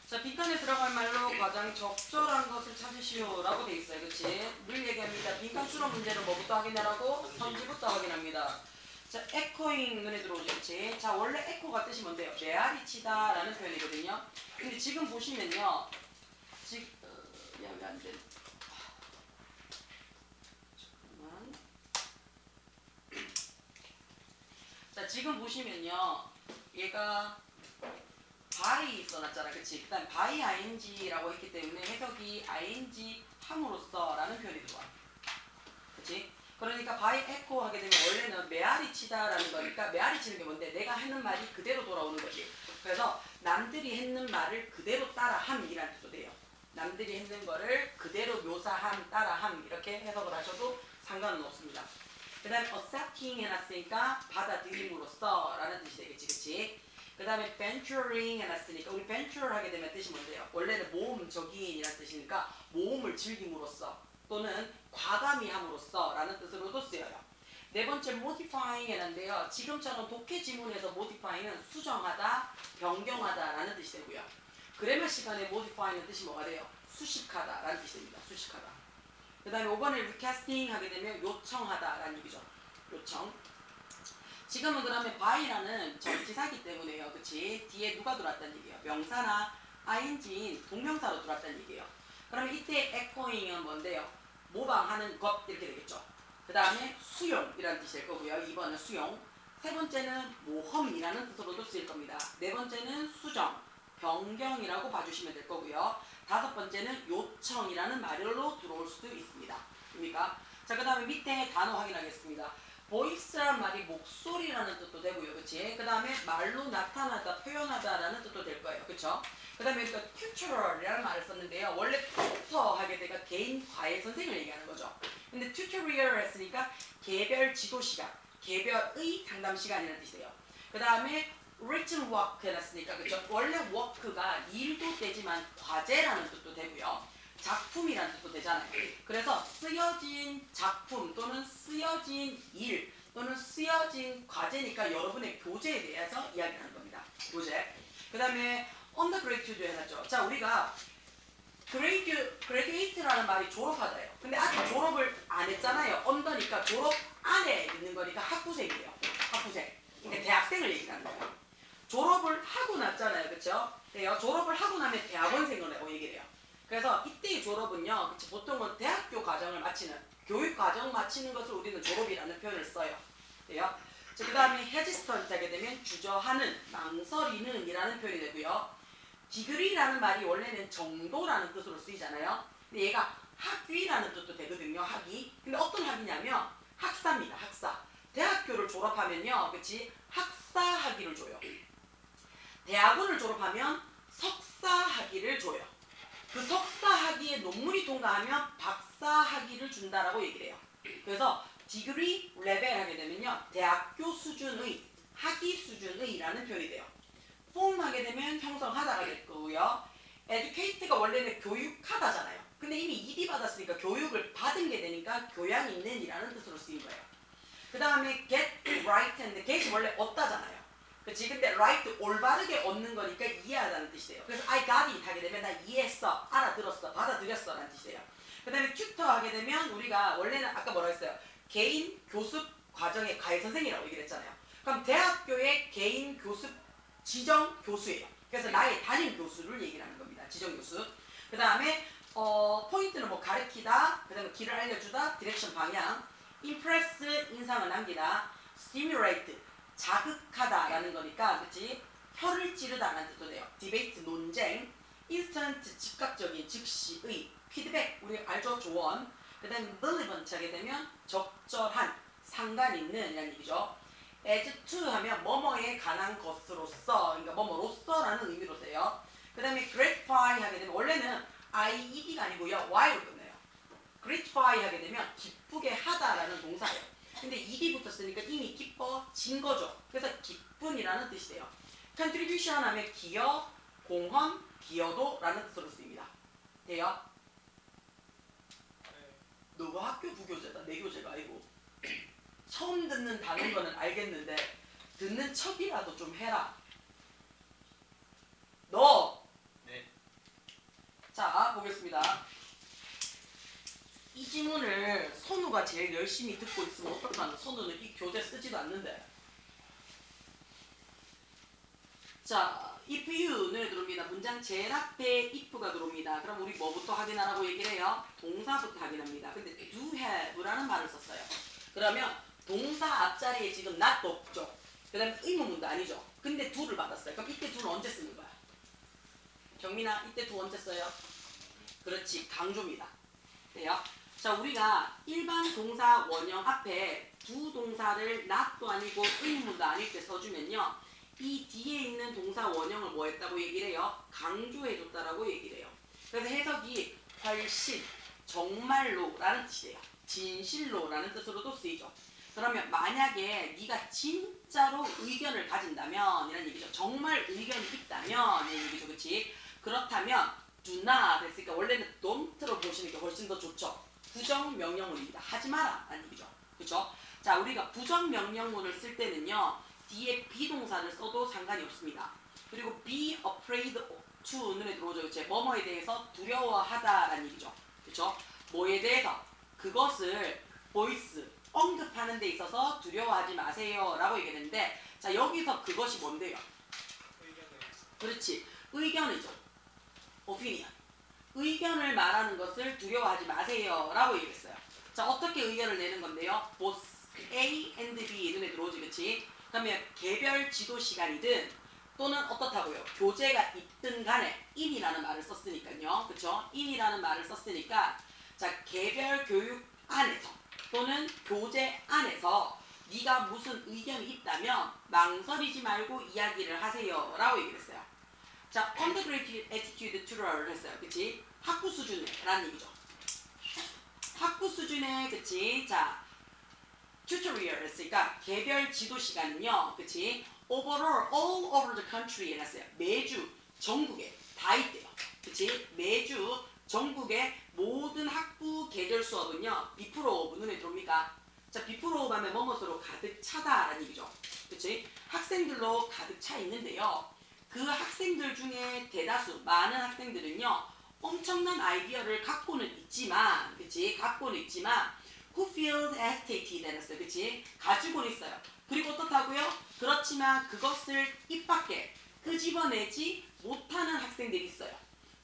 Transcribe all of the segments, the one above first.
자, 빈칸에 들어갈 말로 가장 적절한 것을 찾으시오라고 돼 있어요. 그치? 늘 얘기합니다. 빈칸 수로 문제는 뭐부터 확인하라고? 선지부터 확인합니다. 자, 에코잉 눈에 들어오죠. 그치? 자, 원래 에코가 뜻이 뭔데요? 메아리치다 라는 표현이거든요. 근데 지금 보시면요. 지금, 미안해, 안 돼. 잠깐만. 자, 지금 보시면요. 얘가 바이 써놨잖아. 그치? 일단 바이 ing라고 했기 때문에 해석이 ing 함으로써 라는 표현이 들어와. 그치? 그러니까 바이 에코 하게 되면 원래는 메아리 치다라는 거니까 메아리 치는 게 뭔데? 내가 하는 말이 그대로 돌아오는 거지. 그래서 남들이 했는 말을 그대로 따라함이라는 뜻도 돼요. 남들이 했는 거를 그대로 묘사함, 따라함 이렇게 해석을 하셔도 상관은 없습니다. 그 다음에 accepting 해놨으니까 받아들임으로써 라는 뜻이 되겠지. 그치? 그 다음에 venturing 해놨으니까 우리 venture 하게 되면 뜻이 뭔데요? 원래는 모험 적인이라는 뜻이니까 모험을 즐김으로써 또는 과감히 함으로써 라는 뜻으로도 쓰여요. 네 번째 modifying 해놨는데요. 지금처럼 독해 지문에서 modifying은 수정하다, 변경하다 라는 뜻이 되고요. 그래머 시간에 modifying은 뜻이 뭐가 돼요? 수식하다 라는 뜻이 됩니다. 수식하다. 그 다음에 5번에 recasting 하게 되면 요청하다 라는 얘기죠. 요청. 지금은 그러면 by라는 전치사기 때문에요. 그치? 뒤에 누가 들어왔다는 얘기예요? 명사나 ing인 동명사로 들어왔다는 얘기예요. 그러면 이때 echoing은 뭔데요? 모방하는 것 이렇게 되겠죠. 그 다음에 수용이라는 뜻이 될 거고요. 2번은 수용. 세 번째는 모험이라는 뜻으로도 쓰일 겁니다. 네 번째는 수정, 변경이라고 봐주시면 될 거고요. 다섯 번째는 요청이라는 말로 들어올 수도 있습니다. 그러니까 자, 그 다음에 밑에 단어 확인하겠습니다. voice란 말이 목소리라는 뜻도 되고요. 그치? 그 다음에 말로 나타나다, 표현하다라는 뜻도 될 거예요. 그쵸? 그 다음에 여기가 tutor이라는 말을 썼는데요. 원래 tutor 하게 되니까 개인 과외 선생을 얘기하는 거죠. 근데 tutorial 했으니까 개별 지도 시간, 개별의 상담 시간이라는 뜻이에요. 그 다음에 written work 해놨으니까 그쵸? 원래 work가 일도 되지만 과제라는 뜻도 되고요. 작품이라는 뜻도 되잖아요. 그래서 쓰여진 작품 또는 쓰여진 일 또는 쓰여진 과제니까 여러분의 교재에 대해서 이야기하는 겁니다. 교재. 그 다음에 undergraduate 해놨죠. 자, 우리가 graduate라는 말이 졸업하다예요. 근데 아직 졸업을 안 했잖아요. under니까 졸업 안에 있는 거니까 학부생이에요. 학부생. 근데 대학생을 얘기하는 거예요. 졸업을 하고 났잖아요. 그렇죠? 졸업을 하고 나면 대학원생이라고 얘기를 해요. 그래서 이때의 졸업은요, 그치, 보통은 대학교 과정을 마치는, 교육 과정 마치는 것을 우리는 졸업이라는 표현을 써요. 돼요? 그 다음에 hesitant 하게 되면 주저하는, 망설이는 이라는 표현이 되고요. degree라는 말이 원래는 정도라는 뜻으로 쓰이잖아요. 근데 얘가 학위라는 뜻도 되거든요, 학위. 근데 어떤 학위냐면 학사입니다, 학사. 대학교를 졸업하면요, 그치, 학사 학위를 줘요. 대학원을 졸업하면 석사 학위를 줘요. 그 석사 학위에 논문이 통과하면 박사 학위를 준다라고 얘기를 해요. 그래서 디그리 레벨 하게 되면요. 대학교 수준의, 학위 수준의 라는 표현이 돼요. 폼 하게 되면 형성하다가 될 거고요. educate가 원래는 교육하다잖아요. 근데 이미 ED 받았으니까 교육을 받은 게 되니까 교양 있는 이라는 뜻으로 쓰인 거예요. 그 다음에 get right 했는데 get이 원래 얻다잖아요. 그치? 근데 right 올바르게 얻는 거니까 이해하다는 뜻이 돼요. 그래서 I got it 하게 되면 나 이해했어, 알아들었어, 받아들였어 라는 뜻이 돼요. 그 다음에 tutor 하게 되면 우리가 원래는 아까 뭐라 했어요? 개인 교습 과정의 과외 선생이라고 얘기를 했잖아요. 그럼 대학교의 개인 교습 지정 교수예요. 그래서 나의 담임 교수를 얘기를 하는 겁니다. 지정 교수. 그 다음에 포인트는 뭐 가르치다, 그 다음에 길을 알려주다, 디렉션 방향, impress 인상을 남기다, stimulate 자극하다라는 거니까, 그치? 혀를 찌르다라는 뜻도 돼요. debate 논쟁, instant 즉각적인 즉시의, 피드백 우리 알죠? 조언. 그 다음에 relevant 하게 되면 적절한, 상관 있는 이라는 얘기죠. as to 하면 뭐뭐에 관한 것으로서, 그러니까 뭐뭐로서라는 의미로 돼요. 그 다음에 gratify 하게 되면 원래는 ied가 아니고요, y로 끝내요. gratify 하게 되면 기쁘게 하다라는 동사예요. 근데 ed부터 쓰니까 이미 기뻐진 거죠. 그래서 기쁨이라는 뜻이 돼요. contribution 하면 기여, 공헌, 기여도라는 뜻으로 쓰입니다. 돼요? 너가 학교 부교재다, 내 교재가 아니고. 처음 듣는 단어인 거는 알겠는데 듣는 척이라도 좀 해라. 너 네. 제일 열심히 듣고 있으면 어떡하나. 손으로는 이 교재 쓰지도 않는데. 자, if you 눈에 들어옵니다. 문장 제일 앞에 if가 들어옵니다. 그럼 우리 뭐부터 확인하라고 얘기를 해요? 동사부터 확인합니다. 근데 do have라는 말을 썼어요. 그러면 동사 앞자리에 지금 not도 없죠. 그 다음에 의문문도 아니죠. 근데 do를 받았어요. 그럼 이때 do는 언제 쓰는 거야? 경민아, 이때 do 언제 써요? 그렇지, 강조입니다. 돼요? 자, 우리가 일반 동사 원형 앞에 두 동사를 not도 아니고 의문문도 아닐 때 써주면요. 이 뒤에 있는 동사 원형을 뭐 했다고 얘기를 해요? 강조해줬다라고 얘기를 해요. 그래서 해석이 훨씬, 정말로 라는 뜻이에요. 진실로 라는 뜻으로도 쓰이죠. 그러면 만약에 네가 진짜로 의견을 가진다면 이런 얘기죠. 정말 의견이 있다면 이런 얘기죠. 그렇지? 그렇다면 do not 했으니까 원래는 don't로 보시는 게 훨씬 더 좋죠. 부정명령문입니다. 하지 마라 라는 얘기죠. 그렇죠? 자, 우리가 부정명령문을 쓸 때는요. 뒤에 비동사를 써도 상관이 없습니다. 그리고 be afraid to 눈에 들어오죠. 그렇죠? 뭐뭐에 대해서 두려워하다라는 얘기죠. 그렇죠? 뭐에 대해서 그것을 voice 언급하는 데 있어서 두려워하지 마세요 라고 얘기했는데, 자, 여기서 그것이 뭔데요? 그렇지, 의견이죠. opinion. 의견을 말하는 것을 두려워하지 마세요 라고 얘기했어요. 자, 어떻게 의견을 내는 건데요? both A and B 눈에 들어오지. 그렇지? 그러면 개별 지도 시간이든 또는 어떻다고요? 교재가 있든 간에 in이라는 말을 썼으니까요. 그렇죠? in이라는 말을 썼으니까 자, 개별 교육 안에서 또는 교재 안에서 네가 무슨 의견이 있다면 망설이지 말고 이야기를 하세요 라고 얘기를 했어요. 자, undergraduate attitude to를 했어요. 그치? 학부 수준에 라는 얘기죠. 학부 수준에, 그치? 자, tutorial 했으니까 개별 지도 시간은요. 그치? overall, all over the country 했어요. 매주 전국에 다 있대요. 그치? 매주 전국의 모든 학부 계절 수업은요. 비프로 눈에 들어옵니까? 자, 비프로 하면 뭐뭐으로 가득 차다라는 얘기죠. 그치? 학생들로 가득 차 있는데요. 그 학생들 중에 대다수 많은 학생들은요. 엄청난 아이디어를 갖고는 있지만, 그치? 갖고는 있지만 who feel hesitated 했어요. 그치? 가지고는 있어요. 그리고 어떻다고요? 그렇지만 그것을 입 밖에 끄집어내지 못하는 학생들이 있어요.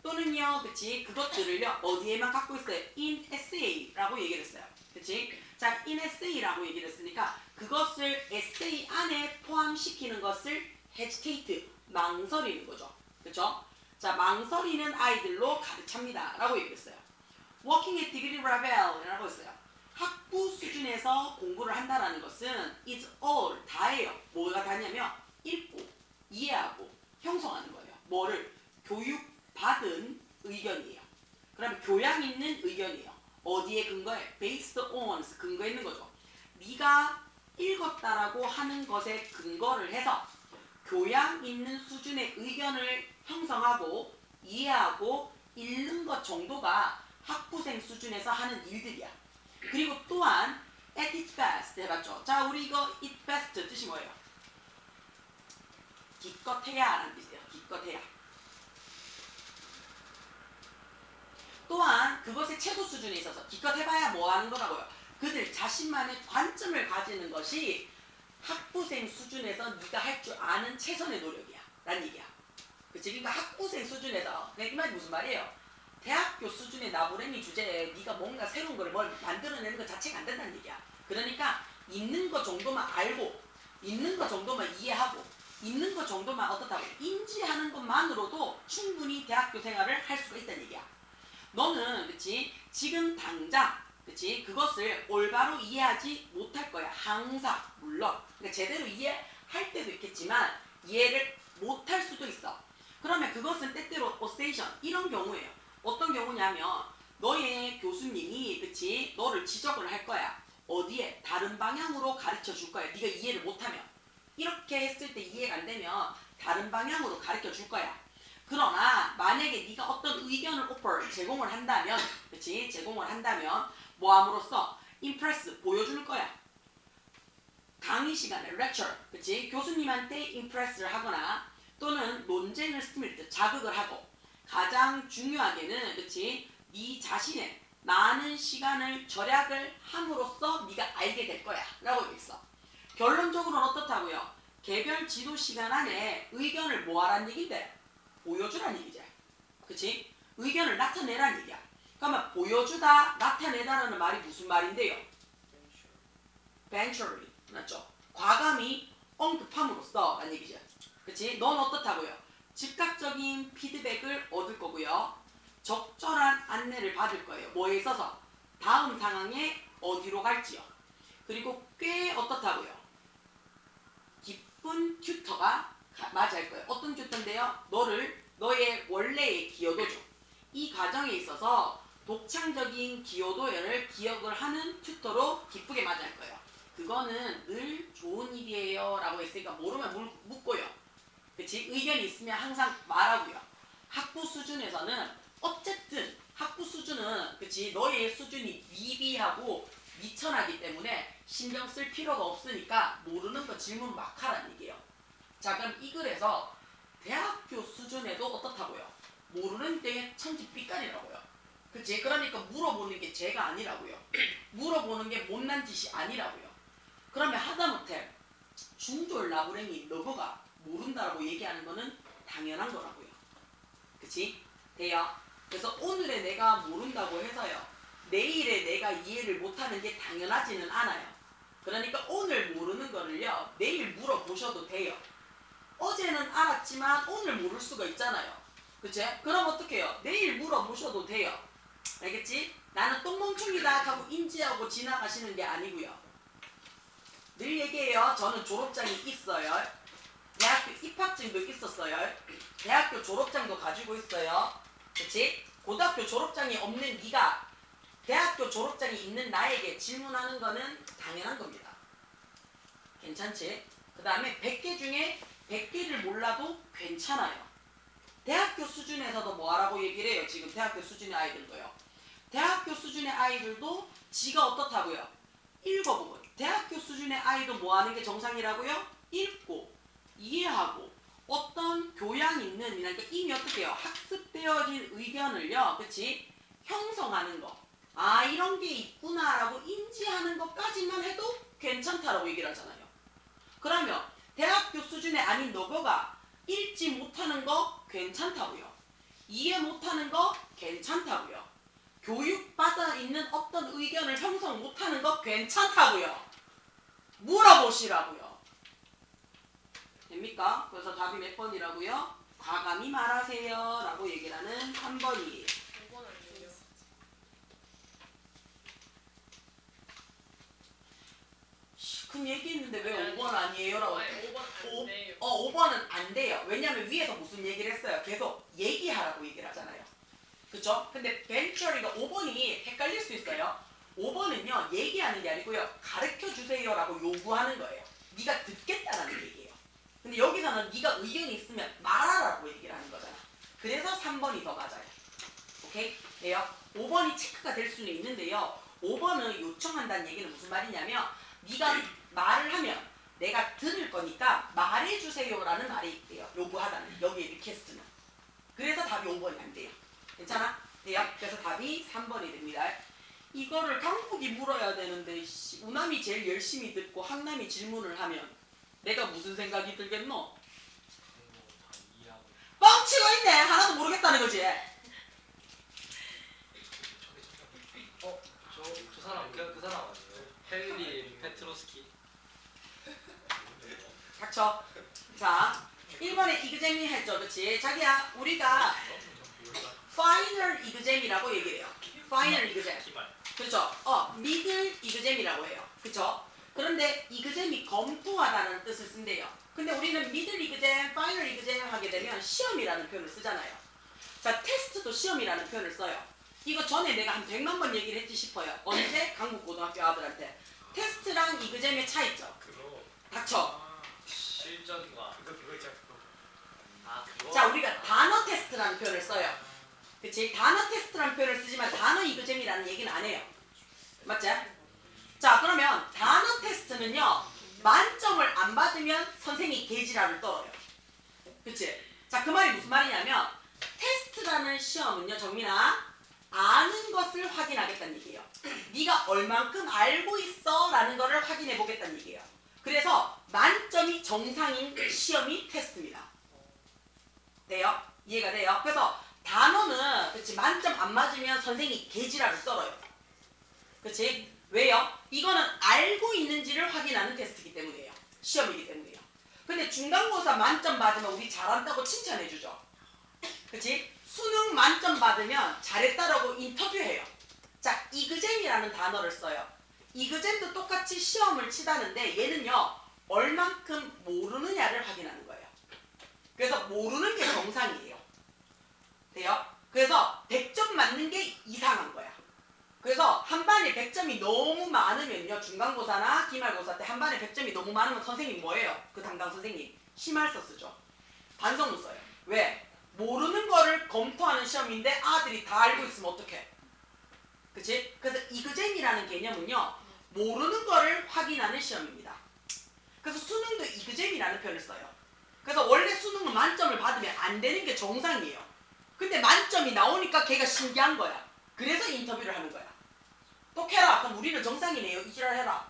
또는요, 그치? 그것들을요, 어디에만 갖고 있어요? in essay라고 얘기를 했어요. 그치? 자, in essay라고 얘기를 했으니까 그것을 essay 안에 포함시키는 것을 hesitate, 망설이는 거죠. 그쵸? 자, 망설이는 아이들로 가득 찹니다. 라고 얘기했어요. working at degree level 라고 했어요. 학부 수준에서 공부를 한다는 것은 is all, 다예요. 뭐가 다냐면 읽고, 이해하고, 형성하는 거예요. 뭐를? 교육받은 의견이에요. 그러면 교양 있는 의견이에요. 어디에 근거해? based on, 근거 있는 거죠. 네가 읽었다라고 하는 것에 근거를 해서 교양 있는 수준의 의견을 형성하고 이해하고 읽는 것 정도가 학부생 수준에서 하는 일들이야. 그리고 또한 at its best 해봤죠. 자, 우리 이거 it best 뜻이 뭐예요? 기껏해야 라는 뜻이에요. 기껏해야. 또한 그것의 최고 수준에 있어서 기껏해봐야 뭐 하는 거라고요? 그들 자신만의 관점을 가지는 것이 학부생 수준에서 네가 할 줄 아는 최선의 노력이야 라는 얘기야. 그치? 그러니까 학부생 수준에서, 이 말이 무슨 말이에요? 대학교 수준의 나부랭이 주제에 네가 뭔가 새로운 걸 뭘 만들어내는 것 자체가 안 된다는 얘기야. 그러니까 있는 것 정도만 알고 있는 것 정도만 이해하고 있는 것 정도만 어떻다고 인지하는 것만으로도 충분히 대학교 생활을 할 수가 있다는 얘기야. 너는 그치? 지금 당장 그치? 그것을 올바로 이해하지 못할 거야. 항상 물론 그러니까 제대로 이해할 때도 있겠지만 이해를 못할 수도 있어. 그러면 그것은 때때로 오세이션 이런 경우예요. 어떤 경우냐면 너의 교수님이 그치? 너를 지적을 할 거야. 어디에? 다른 방향으로 가르쳐 줄 거야. 네가 이해를 못하면. 이렇게 했을 때 이해가 안 되면 다른 방향으로 가르쳐 줄 거야. 그러나 만약에 네가 어떤 의견을 제공을 한다면, 그치? 제공을 한다면 뭐함으로써 impress 보여줄 거야. 강의 시간에 lecture, 그치? 교수님한테 impress를 하거나 또는 논쟁을 스timulate 자극을 하고 가장 중요하게는 그치? 네 자신의 많은 시간을 절약을 함으로써 네가 알게 될 거야 라고 얘기했어. 결론적으로는 어떻다고요? 개별 지도 시간 안에 의견을 뭐하란 얘기인데? 보여주란 얘기지. 그치? 의견을 나타내란 얘기야. 그러면 보여주다, 나타내다라는 말이 무슨 말인데요? venturely, 맞죠? 과감히 언급함으로써 라는 얘기죠. 그치? 넌 어떻다고요? 즉각적인 피드백을 얻을 거고요. 적절한 안내를 받을 거예요. 뭐에 있어서? 다음 상황에 어디로 갈지요. 그리고 꽤 어떻다고요? 기쁜 튜터가 맞을 거예요. 어떤 튜터인데요? 너의 원래의 기여도죠. 이 과정에 있어서 독창적인 기여도를 기억을 하는 튜터로 기쁘게 맞을 거예요. 그거는 늘 좋은 일이에요 라고 했으니까 모르면 묻고요. 그치? 의견이 있으면 항상 말하고요. 학부 수준에서는 어쨌든 학부 수준은 그치? 너의 수준이 미비하고 미천하기 때문에 신경 쓸 필요가 없으니까 모르는 거 질문 막 하라는 얘기예요. 자, 그럼 이 글에서 대학교 수준에도 어떻다고요? 모르는 게 천지빛깔이라고요. 그치? 그러니까 물어보는 게 죄가 아니라고요. 물어보는 게 못난 짓이 아니라고요. 그러면 하다못해 중졸 나부랭이 너거가 모른다라고 얘기하는 거는 당연한 거라고요. 그치? 돼요? 그래서 오늘의 내가 모른다고 해서요. 내일의 내가 이해를 못하는 게 당연하지는 않아요. 그러니까 오늘 모르는 거를요. 내일 물어보셔도 돼요. 어제는 알았지만 오늘 모를 수가 있잖아요. 그치? 그럼 어떻게 해요? 내일 물어보셔도 돼요. 알겠지? 나는 똥멍충이다 하고 인지하고 지나가시는 게 아니고요. 늘 얘기해요. 저는 졸업장이 있어요. 대학교 입학증도 있었어요. 대학교 졸업장도 가지고 있어요. 그치? 고등학교 졸업장이 없는 네가 대학교 졸업장이 있는 나에게 질문하는 거는 당연한 겁니다. 괜찮지? 그 다음에 100개 중에 100개를 몰라도 괜찮아요. 대학교 수준에서도 뭐하라고 얘기를 해요? 지금 대학교 수준의 아이들도요. 대학교 수준의 아이들도 지가 어떻다고요? 읽어보고. 대학교 수준의 아이도 뭐하는 게 정상이라고요? 읽고 이해하고 어떤 교양 있는 그러니까 이미 어떻게 해요? 학습되어진 의견을요. 그치? 형성하는 거. 아 이런 게 있구나 라고 인지하는 것까지만 해도 괜찮다라고 얘기를 하잖아요. 그러면 대학교 수준의 아닌 너가 읽지 못하는 거 괜찮다고요. 이해 못하는 거 괜찮다고요. 교육받아 있는 어떤 의견을 형성 못하는 거 괜찮다고요. 물어보시라고요. 됩니까? 그래서 답이 몇 번이라고요? 과감히 말하세요 라고 얘기를 하는 3번이에요. 그럼 얘기했는데 왜 5번 아니에요? 라고 5번은 안 돼요. 왜냐면 위에서 무슨 얘기를 했어요? 계속 얘기하라고 얘기를 하잖아요. 그쵸? 근데 벤처리가 5번이 헷갈릴 수 있어요. 5번은요 얘기하는 게 아니고요 가르쳐주세요 라고 요구하는 거예요. 네가 듣겠다라는 얘기예요. 근데 여기서는 네가 의견이 있으면 말하라고 얘기를 하는 거잖아. 그래서 3번이 더 맞아요. 오케이? 돼요? 5번이 체크가 될 수는 있는데요. 5번은 요청한다는 얘기는 무슨 말이냐면 네가 말을 하면 내가 들을 거니까 말해주세요 라는 말이 있대요. 요구하다는 여기에 리퀘스트는. 그래서 답이 5번이 안 돼요. 괜찮아? 돼요? 그래서 답이 3번이 됩니다. 이거를 강북이 물어야 되는데 우남이 제일 열심히 듣고 한남이 질문을 하면 내가 무슨 생각이 들겠노? 뻥치고 있네. 하나도 모르겠다는 거지. 저 사람 그 사람 아니에요? 헨리 페트로스키. 닥쳐. 자 1번에 이그잼이 했죠. 그치? 자기야 우리가 파이널 이그잼이라고 얘기해요. 파이널 이그잼. 그렇죠? 미들 이그잼이라고 해요. 그렇죠? 그런데 이그잼이 검토하다는 뜻을 쓴대요. 근데 우리는 미들 이그잼, 파이널 이그잼 하게 되면 시험이라는 표현을 쓰잖아요. 자, 테스트도 시험이라는 표현을 써요. 이거 전에 내가 한 100만 번 얘기를 했지 싶어요. 언제? 강북고등학교 아들한테. 테스트랑 이그잼의 차이죠. 닥쳐. 실전과 그거 있잖아. 그거. 자, 우리가 단어 테스트라는 표현을 써요. 그치? 단어 테스트라는 표현을 쓰지만 단어 이그잼이라는 얘기는 안 해요. 맞지? 자, 그러면 단어 테스트는요. 만점을 안 받으면 선생님이 개지랄을 떨어요. 그치? 자, 그 말이 무슨 말이냐면 테스트라는 시험은요. 정민아 아는 것을 확인하겠다는 얘기예요. 네가 얼만큼 알고 있어 라는 거를 확인해 보겠다는 얘기예요. 그래서 만점이 정상인 시험이 테스트입니다. 돼요? 이해가 돼요? 그래서 단어는 그렇지 만점 안 맞으면 선생님이 개지랄을 떨어요. 그렇지? 왜요? 이거는 알고 있는지를 확인하는 테스트이기 때문이에요. 시험이기 때문이에요. 근데 중간고사 만점 받으면 우리 잘한다고 칭찬해주죠. 그렇지? 수능 만점 받으면 잘했다라고 인터뷰해요. 자, 이그잼이라는 단어를 써요. 이그잼도 똑같이 시험을 치다는데 얘는요. 얼만큼 모르느냐를 확인하는 거예요. 그래서 모르는 게 정상이에요. 돼요? 그래서 100점 맞는 게 이상한 거야. 그래서 한 반에 100점이 너무 많으면요. 중간고사나 기말고사 때 한 반에 100점이 너무 많으면 선생님 뭐예요? 그 담당 선생님 심할서 쓰죠. 반성문 써요. 왜? 모르는 거를 검토하는 시험인데 아들이 다 알고 있으면 어떡해? 그치? 그래서 이그잼이라는 개념은요. 모르는 거를 확인하는 시험입니다. 그래서 수능도 이그잼이라는 표현을 써요. 그래서 원래 수능은 만점을 받으면 안 되는 게 정상이에요. 근데 만점이 나오니까 걔가 신기한 거야. 그래서 인터뷰를 하는 거야. 똑해라. 그럼 우리는 정상이네요. 이지랄 해라.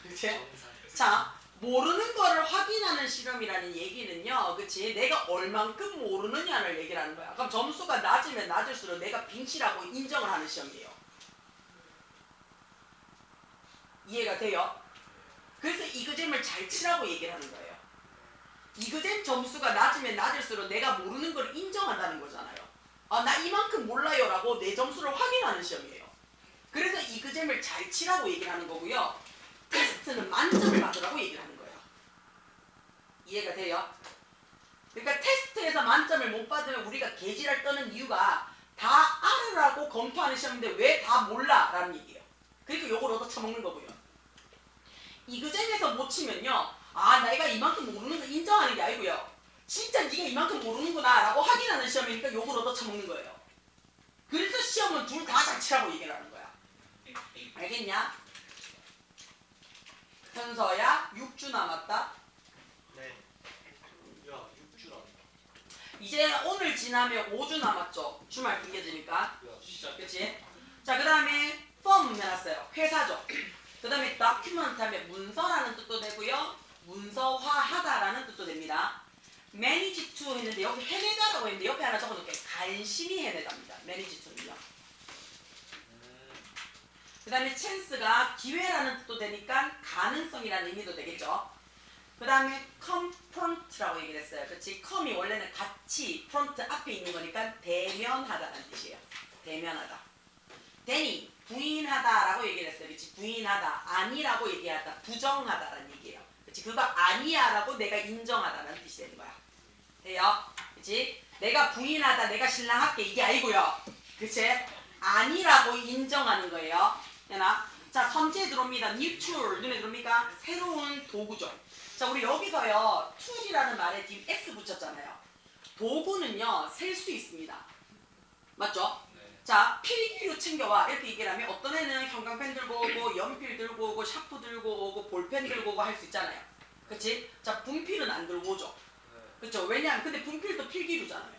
그치? 자, 모르는 거를 확인하는 실험이라는 얘기는요. 그치? 내가 얼만큼 모르느냐를 얘기를 하는 거야. 그럼 점수가 낮으면 낮을수록 내가 빙치라고 인정을 하는 시험이에요. 이해가 돼요? 그래서 이그잼을 잘 치라고 얘기를 하는 거예요. 이그잼 점수가 낮으면 낮을수록 내가 모르는 걸 인정한다는 거잖아요. 아, 나 이만큼 몰라요 라고 내 점수를 확인하는 시험이에요. 그래서 이그잼을 잘 치라고 얘기를 하는 거고요. 테스트는 만점을 받으라고 얘기를 하는 거예요. 이해가 돼요? 그러니까 테스트에서 만점을 못 받으면 우리가 개지랄 떠는 이유가 다 알으라고 검토하는 시험인데 왜 다 몰라? 라는 얘기예요. 그러니까 요걸 얻어 처먹는 거고요. 이그잼에서 못 치면요. 아, 내가 이만큼 모르는 거 인정하는 게 아니고요. 진짜 네가 이만큼 모르는구나 라고 확인하는 시험이니까 요걸 얻어 처먹는 거예요. 그래서 시험은 둘 다 잘 치라고 얘기를 하는 거야. 알겠냐? 현서야 6주 남았다. 네. 야, 6주라. 이제 오늘 지나면 5주 남았죠. 주말 당겨지니까. 야, 진짜. 그치? 자, 그 다음에 firm 해놨어요. 회사죠. 그 다음에 document 하면 문서라는 뜻도 되고요. 문서화하다라는 뜻도 됩니다. manage to 했는데 여기 해내다라고 했는데 옆에 하나 적어놓을게요. 간신히 해내답니다. manage to는요. 그 다음에 chance가 기회라는 뜻도 되니까 가능성이라는 의미도 되겠죠. 그 다음에 confront라고 얘기를 했어요. 그렇지? com이 원래는 같이 front 앞에 있는 거니까 대면하다라는 뜻이에요. 대면하다. deny 부인하다라고 얘기를 했어요. 그렇지? 부인하다. 아니라고 얘기하다. 부정하다라는 얘기예요. 그렇지? 그거 아니야라고 내가 인정하다라는 뜻이 되는 거야. 돼요? 그렇지? 내가 부인하다. 내가 신랑할게. 이게 아니고요. 그렇지? 아니라고 인정하는 거예요. 되나? 자, 선제 들어옵니다. new tool 눈에 들어옵니까? 새로운 도구죠. 자, 우리 여기서요. tool이라는 말에 지금 s 붙였잖아요. 도구는요. 셀 수 있습니다. 맞죠? 네. 자, 필기류 챙겨와 이렇게 얘기를 하면 어떤 애는 형광펜 들고 오고 연필 들고 오고 샤프 들고 오고 볼펜 들고 오고 할 수 있잖아요. 그치? 자, 분필은 안 들고 오죠. 네. 그쵸? 왜냐하면 근데 분필도 필기류잖아요.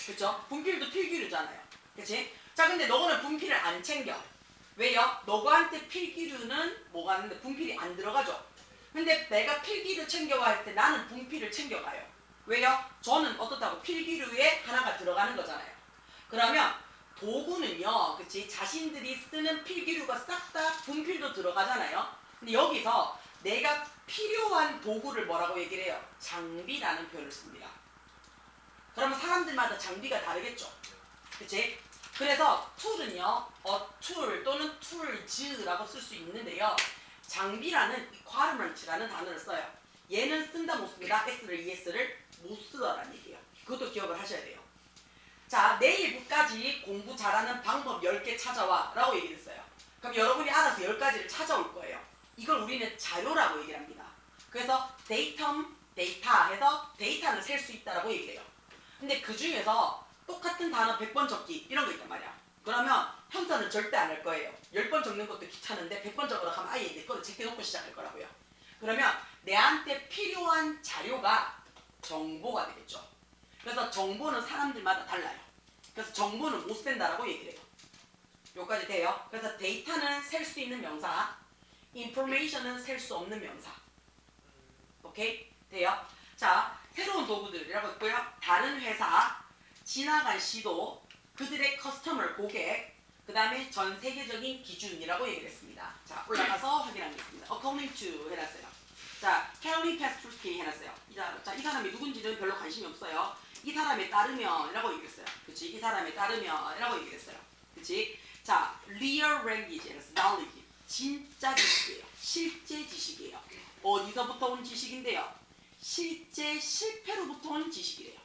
그쵸? 분필도 필기류잖아요. 그치? 자, 근데 너는 분필을 안 챙겨. 왜요? 너한테 필기류는 뭐가 있는데 분필이 안 들어가죠. 근데 내가 필기류 챙겨와 할 때 나는 분필을 챙겨가요. 왜요? 저는 어떻다고 필기류에 하나가 들어가는 거잖아요. 그러면 도구는요, 그치? 자신들이 쓰는 필기류가 싹 다 분필도 들어가잖아요. 근데 여기서 내가 필요한 도구를 뭐라고 얘기를 해요? 장비라는 표현을 씁니다. 그러면 사람들마다 장비가 다르겠죠. 그치? 그래서 tool은요, a tool 또는 tools라고 쓸 수 있는데요. 장비라는 requirement라는 단어를 써요. 얘는 쓴다 못 씁니다. s를 es를 못 쓰더라는 얘기예요. 그것도 기억을 하셔야 돼요. 자, 내일부까지 공부 잘하는 방법 10개 찾아와 라고 얘기를 했어요. 그럼 여러분이 알아서 10가지를 찾아올 거예요. 이걸 우리는 자료라고 얘기를 합니다. 그래서 데이터 해서 데이터는 셀 수 있다라고 얘기를 해요. 근데 그 중에서 똑같은 단어 100번 적기 이런 거 있단 말이야. 그러면 현서는 절대 안 할 거예요. 10번 적는 것도 귀찮은데 100번 적으라 하면 아예 내 거를 제껴놓고 시작할 거라고요. 그러면 내한테 필요한 자료가 정보가 되겠죠. 그래서 정보는 사람들마다 달라요. 그래서 정보는 못 센다라고 얘기를 해요. 여기까지 돼요. 그래서 데이터는 셀 수 있는 명사, information은 셀 수 없는 명사. 오케이? 돼요? 자, 새로운 도구들이라고 했고요. 다른 회사, 지나간 시도, 그들의 커스터머, 고객, 그 다음에 전 세계적인 기준이라고 얘기를 했습니다. 자, 올라가서 확인하겠습니다. According to 해놨어요. 자, Carolyn Pastrusky 해놨어요. 자, 이 사람이 누군지는 별로 관심이 없어요. 이 사람에 따르면 이라고 얘기했어요. 그치? 이 사람에 따르면 이라고 얘기했어요. 그치? 자, real language 해놨어요. knowledge. 진짜 지식이에요. 실제 지식이에요. 어디서부터 온 지식인데요? 실제 실패로부터 온 지식이래요.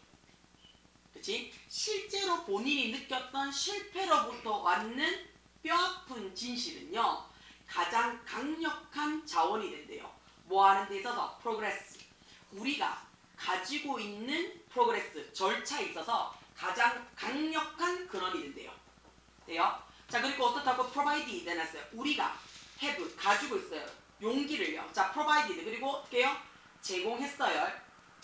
그치? 실제로 본인이 느꼈던 실패로부터 왔는 뼈아픈 진실은요, 가장 강력한 자원이 된대요. 뭐 하는 데 있어서? 프로그레스. 우리가 가지고 있는 프로그레스, 절차에 있어서 가장 강력한 근원이 된대요. 돼요? 자, 그리고 어떻다고 provide 내놨어요. 우리가 have, 가지고 있어요. 용기를요. 자, provided. 그리고 어떻게요? 제공했어요.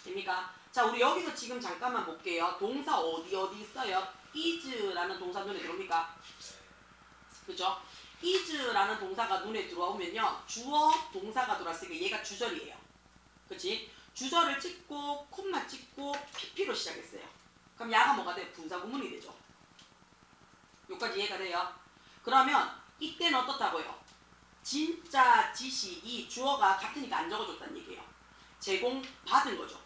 됩니까? 자, 우리 여기서 지금 잠깐만 볼게요. 동사 어디 있어요? is라는 동사 눈에 들어옵니까? 그죠? is라는 동사가 눈에 들어오면요, 주어 동사가 들어왔으니까 얘가 주절이에요. 그치? 주절을 찍고 콤마 찍고 pp로 시작했어요. 그럼 야가 뭐가 돼요? 분사구문이 되죠. 여기까지 이해가 돼요? 그러면 이때는 어떻다고요? 진짜 지식이 주어가 같으니까 안 적어줬다는 얘기예요. 제공받은 거죠.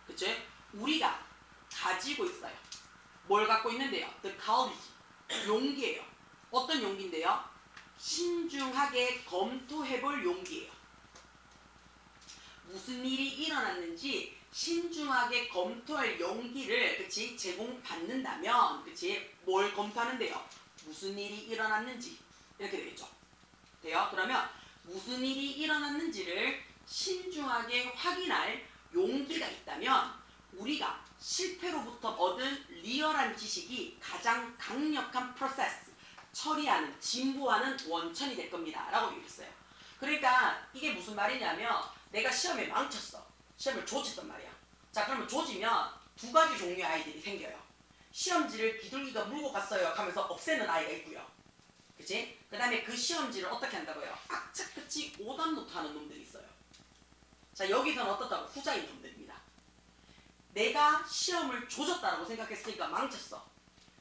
그치? 우리가 가지고 있어요. 뭘 갖고 있는데요? The courage. 용기예요. 어떤 용기인데요? 신중하게 검토해볼 용기예요. 무슨 일이 일어났는지 신중하게 검토할 용기를, 그치? 제공받는다면, 그치? 뭘 검토하는데요? 무슨 일이 일어났는지 이렇게 되겠죠. 돼요? 그러면 무슨 일이 일어났는지를 신중하게 확인할 용기가 있다면 우리가 실패로부터 얻은 리얼한 지식이 가장 강력한 프로세스, 처리하는, 진보하는 원천이 될 겁니다. 라고 얘기했어요. 그러니까 이게 무슨 말이냐면 내가 시험에 망쳤어. 시험을 조졌단 말이야. 자, 그러면 조지면 두 가지 종류의 아이들이 생겨요. 시험지를 비둘기가 물고 갔어요 하면서 없애는 아이가 있고요. 그치? 그 다음에 그 시험지를 어떻게 한다고요? 악착같이 오답노트 하는 놈들이 있어요. 자, 여기서는 어떻다고? 후자인 놈들입니다. 내가 시험을 조졌다라고 생각했으니까 망쳤어.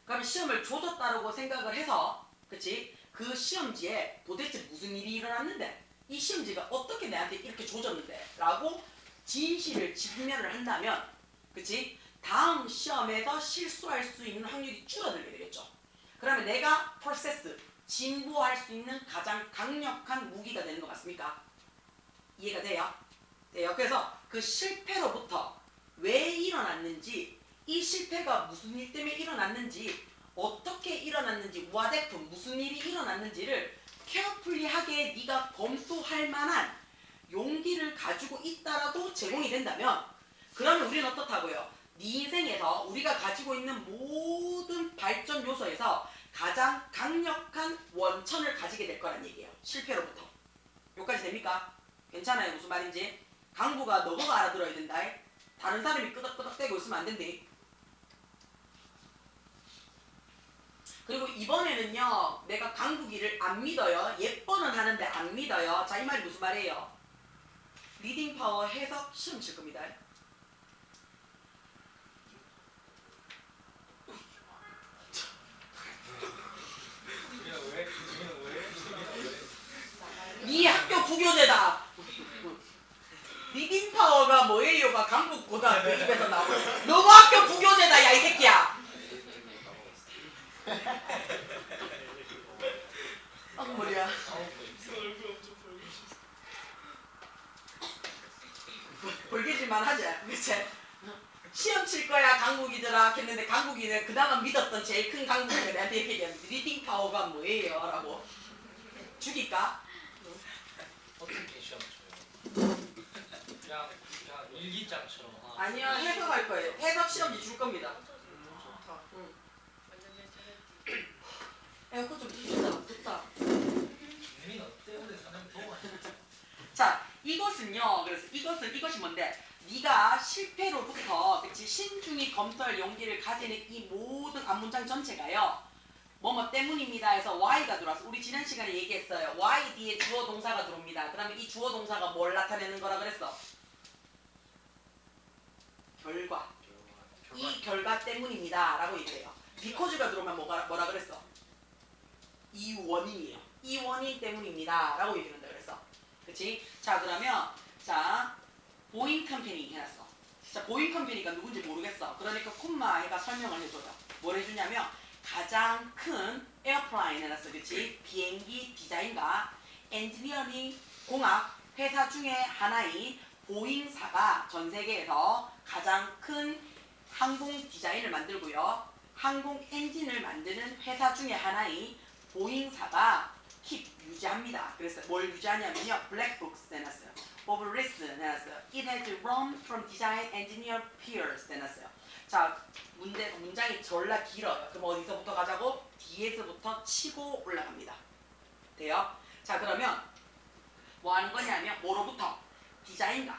그러면 시험을 조졌다라고 생각을 해서, 그치? 그 시험지에 도대체 무슨 일이 일어났는데, 이 시험지가 어떻게 내한테 이렇게 조졌는데 라고 진실을 직면을 한다면, 그치? 다음 시험에서 실수할 수 있는 확률이 줄어들게 되겠죠. 그러면 내가 프로세스, 진보할 수 있는 가장 강력한 무기가 되는 것 같습니까? 이해가 돼요? 돼요. 그래서 그 실패로부터 왜 일어났는지, 이 실패가 무슨 일 때문에 일어났는지, 어떻게 일어났는지, what happened, 무슨 일이 일어났는지를 케어풀리하게 네가 검토할 만한 용기를 가지고 있다라도 제공이 된다면, 그러면 우리는 어떻다고요? 네 인생에서 우리가 가지고 있는 모든 발전 요소에서 가장 강력한 원천을 가지게 될 거란 얘기예요. 실패로부터. 여기까지 됩니까? 괜찮아요? 무슨 말인지? 강부가 너가 알아들어야 된다. 다른 사람이 끄덕끄덕대고 있으면 안 된대. 그리고 이번에는요, 내가 강부기를 안 믿어요. 예뻐는 하는데 안 믿어요. 자, 이 말이 무슨 말이에요? 리딩 파워 해석 시험 칠 겁니다. 이 학교 부교재다. 리딩 파워가 뭐예요가 강북 고등학교 입에서 나오고, 너가 학교 부교재다 야 이 새끼야. 아, 머리야. 벌개질만 하자. 그치? 시험 칠 거야 강북이더라 했는데, 강북이는 그나마 믿었던 제일 큰 강북이가 내한테 이렇게 얘기하는데 리딩 파워가 뭐예요? 라고. 죽일까? 어떻게 시험 쳐요? 그냥 일기장처럼. 아니요, 해석할 거예요. 해석 시험지 줄 겁니다. 좋다. 응. 에어컨 좀 켜주다. 좋다. 재미는 때문에 사는 동안. 자, 이것은요. 그래서 이것이 뭔데? 네가 실패로부터 그치 신중히 검토할 용기를 가지는 이 모든 앞문장 전체가요. 뭐뭐 때문입니다 해서 Y가 들어왔어. 우리 지난 시간에 얘기했어요. Y 뒤에 주어 동사가 들어옵니다. 그 다음에 이 주어 동사가 뭘 나타내는 거라 그랬어? 결과. 이 결과 때문입니다 라고 얘기해요. because가 들어오면 뭐라 그랬어? 이 원인이에요. 이 원인 때문입니다 라고 얘기한다 그랬어. 그치? 자 그러면 자 보잉 컴퍼니 해놨어. 자 보잉 컴퍼니가 누군지 모르겠어. 그러니까 콤마 얘가 설명을 해줘요. 뭘 해주냐면 가장 큰 에어플라인 해놨어. 그치? 비행기 디자인과 엔지니어링 공학 회사 중에 하나인 보잉사가 전 세계에서 가장 큰 항공 디자인을 만들고요. 항공 엔진을 만드는 회사 중에 하나인 보잉사가 keep 유지합니다. 그래서 뭘 유지하냐면요. 블랙북스 해놨어요. of risk 해놨어요. It has run from design engineer peers 해놨어요. 자 문장이 졸라 길어요. 그럼 어디서부터 가자고? 뒤에서부터 치고 올라갑니다. 돼요? 자 그러면 뭐 하는 거냐면 뭐로부터? 디자인과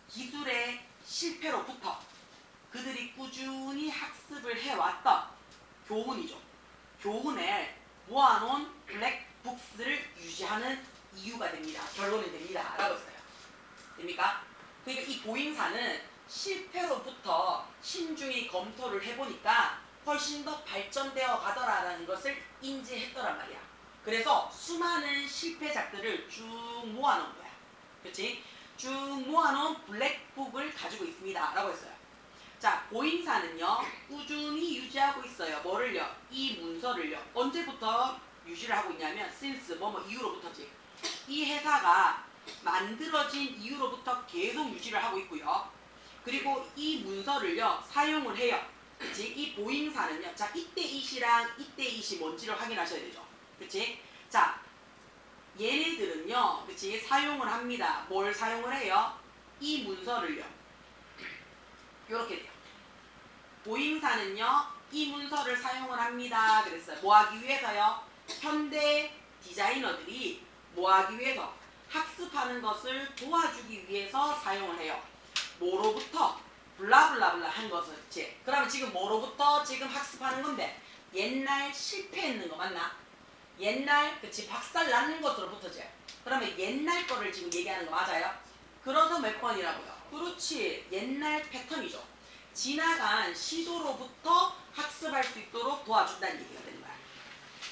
기술의 실패로부터 그들이 꾸준히 학습을 해왔던 교훈이죠. 교훈을 모아놓은 블랙북스를 유지하는 이유가 됩니다. 결론이 됩니다. 라고 했어요. 됩니까? 그러니까 이 보잉사는 실패로부터 신중히 검토를 해보니까 훨씬 더 발전되어 가더라라는 것을 인지했더란 말이야. 그래서 수많은 실패작들을 쭉 모아놓은 거야. 그렇지? 쭉 모아놓은 블랙북을 가지고 있습니다. 라고 했어요. 자, 보잉사는요. 꾸준히 유지하고 있어요. 뭐를요? 이 문서를요. 언제부터 유지를 하고 있냐면 since 뭐뭐 이후로부터지. 이 회사가 만들어진 이후로부터 계속 유지를 하고 있고요. 그리고 이 문서를요. 사용을 해요. 그치? 이 보잉사는요. 자, 이때 이시랑 이때 이시 뭔지를 확인하셔야 되죠. 그치? 자, 얘네들은요. 그치? 사용을 합니다. 뭘 사용을 해요? 이 문서를요. 요렇게 돼요. 보잉사는요. 이 문서를 사용을 합니다. 그랬어요. 뭐 하기 위해서요? 현대 디자이너들이 뭐 하기 위해서? 학습하는 것을 도와주기 위해서 사용을 해요. 뭐로부터? 블라블라블라 한 것을. 그러면 지금 뭐로부터 지금 학습하는 건데 옛날 실패했는 거 맞나? 옛날 그치 박살 나는 것으로부터지. 그러면 옛날 거를 지금 얘기하는 거 맞아요? 그래서 몇 번이라고요? 그렇지. 옛날 패턴이죠. 지나간 시도로부터 학습할 수 있도록 도와준다는 얘기가 되는 거야.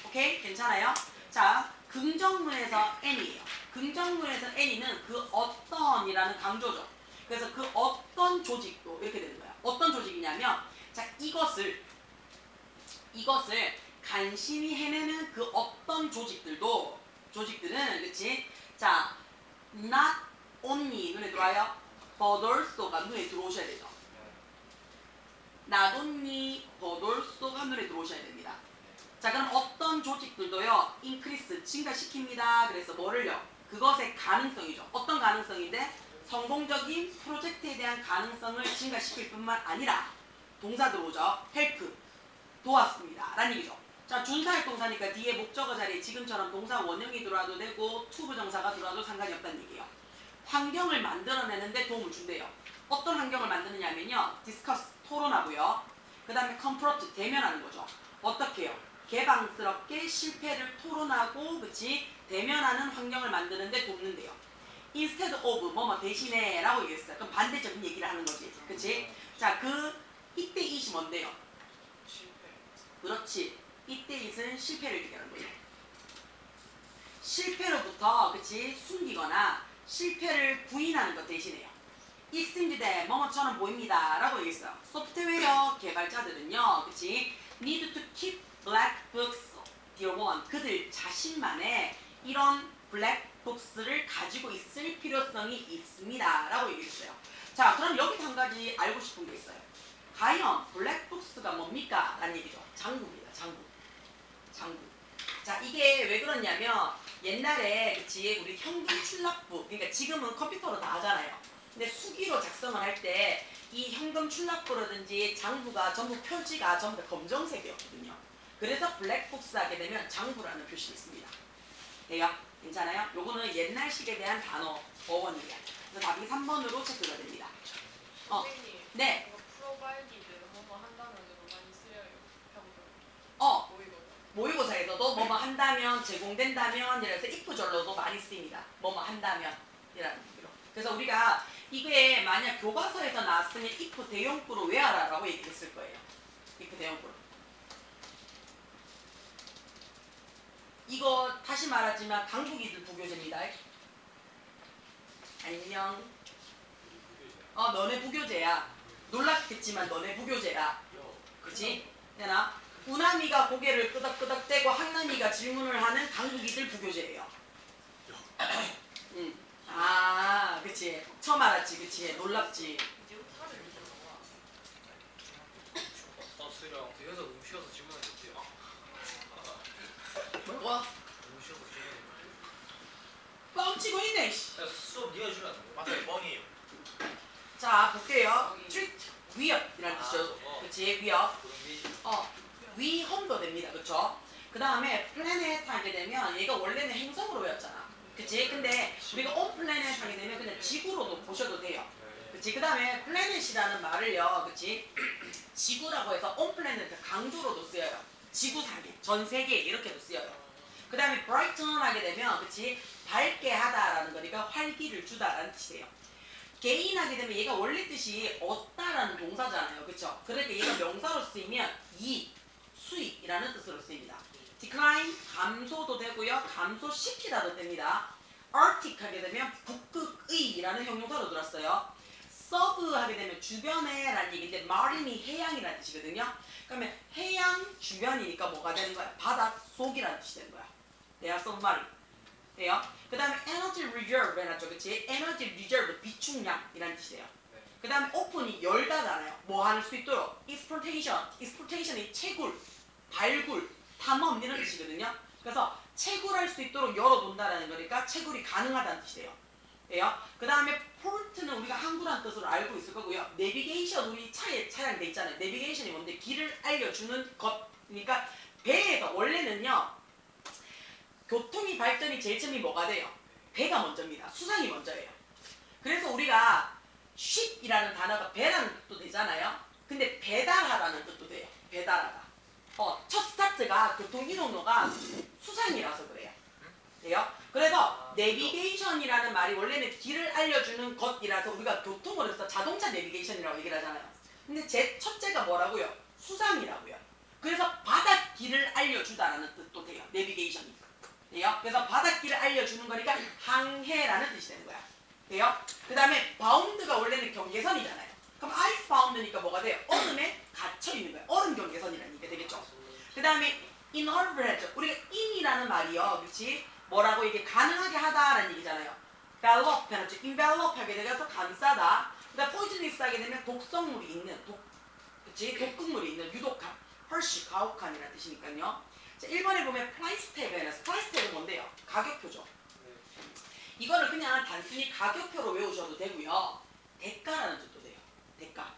오케이? 괜찮아요? 자, 긍정문에서 N이에요. 긍정문에서 N이는 그 어떤이라는 강조죠. 그래서 그 어떤 조직도 이렇게 되는 거야. 어떤 조직이냐면 자, 이것을 간신히 해내는 그 어떤 조직들은 그치? 자, not only 눈에 들어와요. but also가 눈에 들어오셔야 되죠. not only but also가 눈에 들어오셔야 됩니다. 자, 그럼 어떤 조직들도요. increase 증가시킵니다. 그래서 뭐를요? 그것의 가능성이죠. 어떤 가능성인데? 성공적인 프로젝트에 대한 가능성을 증가시킬 뿐만 아니라 동사 들어오죠. help 도왔습니다. 라는 얘기죠. 자, 준사일 동사니까 뒤에 목적어 자리에 지금처럼 동사 원형이 들어와도 되고 투부 정사가 들어와도 상관이 없다는 얘기예요. 환경을 만들어내는데 도움을 준대요. 어떤 환경을 만드느냐면요. discuss 토론하고요. 그 다음에 confront 대면하는 거죠. 어떻게 해요? 개방스럽게 실패를 토론하고 그치? 대면하는 환경을 만드는데 돕는데요. instead of 뭐뭐 대신에 라고 얘기했어요. 그럼 반대적인 얘기를 하는 거지. 그치? 자, 이때 it이 뭔데요? 실패. 그렇지. 이때 it은 실패를 얘기하는 거죠. 실패로부터 그치? 숨기거나 실패를 부인하는 것 대신에요. It seems that 뭐뭐처럼 보입니다. 라고 얘기했어요. 소프트웨어 개발자들은요. 그치? need to keep black books dear one. 그들 자신만의 이런 블랙북스를 가지고 있을 필요성이 있습니다. 라고 얘기했어요. 자, 그럼 여기 한 가지 알고 싶은 게 있어요. 과연 블랙북스가 뭡니까? 라는 얘기죠. 장부입니다. 장부. 자, 이게 왜 그러냐면 옛날에 그치 우리 현금 출납부 그러니까 지금은 컴퓨터로 다 하잖아요. 근데 수기로 작성을 할 때 이 현금 출납부라든지 장부가 전부 표지가 전부 다 검정색이었거든요. 그래서 블랙북스 하게 되면 장부라는 표시가 있습니다. 돼요? 괜찮아요? 요거는 옛날식에 대한 단어 어원이에요. 그래서 답이 3번으로 체크가 됩니다. 선생님, 네. 이거 프로바이디드 뭐뭐 한다면으로 많이 쓰여요. 평소에. 어, 모의고사. 모의고사에서도 뭐뭐 한다면, 제공된다면 이래서 if절로도 많이 쓰입니다. 뭐뭐 한다면 이라는 의미로. 그래서 우리가 이게 만약 교과서에서 나왔으면 if 대용구로 외워라라고 얘기했을 거예요. if 대용구로. 이거 다시 말하지만 강북이들 부교재입니다. 안녕. 너네 부교재야. 놀랍겠지만 너네 부교재야. 그치? 되나? 우남이가 고개를 끄덕끄덕대고 한남이가 질문을 하는 강북이들 부교재예요. 아, 그치. 처음 알았지, 그치. 놀랍지. 이제부터 하면 수령 뒤에서 너무 쉬워서 질문했대요. 뭐라고? 너무 쉬워서 질문했대요. 뻥치고 있네, 씨. 야, 수업 네가 해주면 안 돼? 맞아요, 뻥이에요. 자, 볼게요. treat, 위협이라는 뜻이죠. 저거. 그치, 위협. 그런 게 위험도 됩니다. 그쵸? 그 다음에 planet 하게 되면 얘가 원래는 행성으로 외웠잖아. 그치? 근데 우리가 on planet 하게 되면 그냥 지구로도 보셔도 돼요. 그치? 그 다음에 planet이라는 말을요. 그치? 지구라고 해서 on planet 강조로도 쓰여요. 지구상에, 전 세계에 이렇게도 쓰여요. 그 다음에 brighten 하게 되면 그치? 밝게 하다라는 거니까 활기를 주다라는 뜻이에요. gain 하게 되면 얘가 원래 뜻이 얻다라는 동사잖아요. 그쵸? 그러니까 얘가 명사로 쓰이면 수익이라는 뜻으로 쓰입니다. decline, 감소도 되고요. 감소시키다도 됩니다. arctic 하게 되면 북극의라는 형용사로 들었어요. serve 하게 되면 주변에 라는 얘기인데 marine이 해양이라는 뜻이거든요. 그러면 해양 주변이니까 뭐가 되는 거야? 바닷속이라는 뜻이 되는 거야. 대야 submarine. 돼요? 그 다음에 energy reserve 해놨죠. 그치? energy reserve, 비축량이라는 뜻이에요. 그 다음에 open이 열다잖아요. 뭐 할 수 있도록 exploitation이 채굴, 발굴, 탐험 이런 뜻이거든요. 그래서 채굴할 수 있도록 열어둔다라는 거니까 채굴이 가능하다는 뜻이 돼요. 그 다음에 port는 우리가 항구라는 뜻으로 알고 있을 거고요. navigation 우리 차에 차량 돼 있잖아요. navigation이 뭔데? 길을 알려주는 것이니까 배에서 원래는요. 교통이 발전이 제일 처음이 뭐가 돼요? 배가 먼저입니다. 수상이 먼저예요. 그래서 우리가 ship이라는 단어가 배라는 뜻도 되잖아요. 근데 배달하라는 뜻도 돼요. 배달하다. 첫 스타트가 교통이동로가 수상이라서 그래요. 돼요? 그래서 내비게이션이라는 말이 원래는 길을 알려주는 것이라서 우리가 교통으로 해서 자동차 내비게이션이라고 얘기를 하잖아요. 근데 제 첫째가 뭐라고요? 수상이라고요. 그래서 바닷길을 알려주다라는 뜻도 돼요. 내비게이션이. 돼요? 그래서 바닷길을 알려주는 거니까 항해라는 뜻이 되는 거야. 돼요? 그 다음에 바운드가 원래는 경계선이잖아요. 그럼 아이스 바운드니까 뭐가 돼요? 얼음에 갇혀 있는 거예요. 얼음 경계선이라는 얘기가 되겠죠. 그 다음에 incorporate, 우리가 in이라는 말이요, 그렇지? 뭐라고 이게 가능하게 하다라는 얘기잖아요. envelop 해놨죠. envelop 하게 되면서 감싸다. 그 다음 poisonous 하게 되면 독성물이 있는, 그렇지? 독극물이 있는 유독한, harsh, 가혹한이라는 뜻이니까요. 자, 1번에 보면 price tag가 해놨어요. price tag은 뭔데요? 가격표죠. 이거를 그냥 단순히 가격표로 외우셔도 되고요. 대가라는 뜻도 돼요. 대가.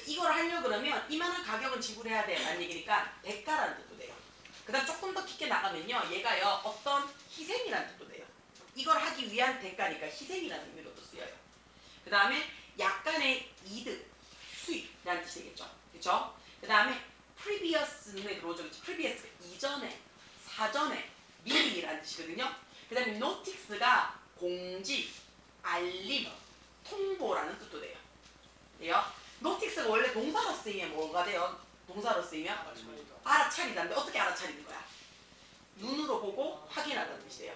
이걸 하려고 그러면 이만한 가격은 지불해야 돼 라는 얘기니까 대가라는 뜻도 돼요. 그 다음 조금 더 깊게 나가면요. 얘가요. 어떤 희생이라는 뜻도 돼요. 이걸 하기 위한 대가니까 희생이라는 의미로도 쓰여요. 그 다음에 약간의 이득, 수익이라는 뜻이 되겠죠. 그쵸? 그 다음에 previous 눈에 들어오죠. previous, 이전에, 사전에, 미리라는 뜻이거든요. 그 다음에 notice가 공지, 알림, 통보라는 뜻도 돼요. notice가 원래 동사로 쓰이면 뭐가 돼요? 동사로 쓰이면 알아차리다인데 어떻게 알아차리는 거야? 눈으로 보고 확인하다는 뜻이에요.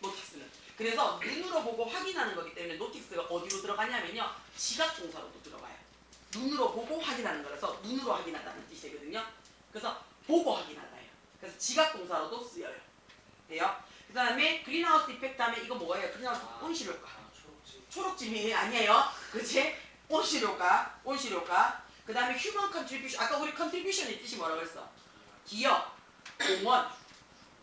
notice는. 그래서 눈으로 보고 확인하는 거기 때문에 notice가 어디로 들어가냐면요. 지각 동사로도 들어가요. 눈으로 보고 확인하는 거라서 눈으로 확인하다는 뜻이 되거든요. 그래서 보고 확인하다예요. 그래서 지각 동사로도 쓰여요. 돼요? 그 다음에 그린하우스 이펙트 하면 이거 뭐예요? 그린하우스 온실효과. 초록짐이 아니에요. 그치? 온실효과. 그 다음에 휴먼 컨트리뷰션. 아까 우리 컨트리뷰션의 뜻이 뭐라고 했어? 기여, 공헌.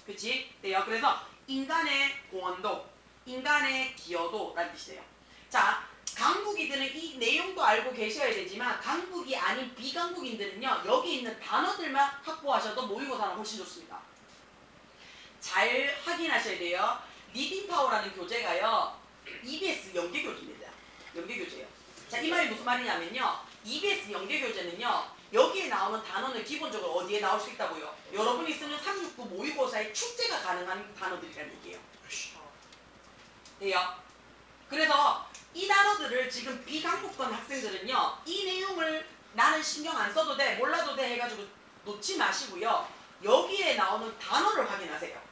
그치? 돼요. 그래서 인간의 공헌도, 인간의 기여도 라는 뜻이 돼요. 자, 강북이들은 이 내용도 알고 계셔야 되지만 강북이 아닌 비강북인들은요. 여기 있는 단어들만 확보하셔도 모의고사는 훨씬 좋습니다. 잘 확인하셔야 돼요. 리딩 파워라는 교재가요. EBS 연계 교재입니다. 연계 교재예요. 자, 이 말이 무슨 말이냐면요. EBS 연계 교재는요. 여기에 나오는 단어는 기본적으로 어디에 나올 수 있다고요? 여러분이 쓰는 369 모의고사에 출제가 가능한 단어들이라는 얘기예요. 돼요? 그래서 이 단어들을 지금 비강북권 학생들은요. 이 내용을 나는 신경 안 써도 돼, 몰라도 돼 해가지고 놓지 마시고요. 여기에 나오는 단어를 확인하세요.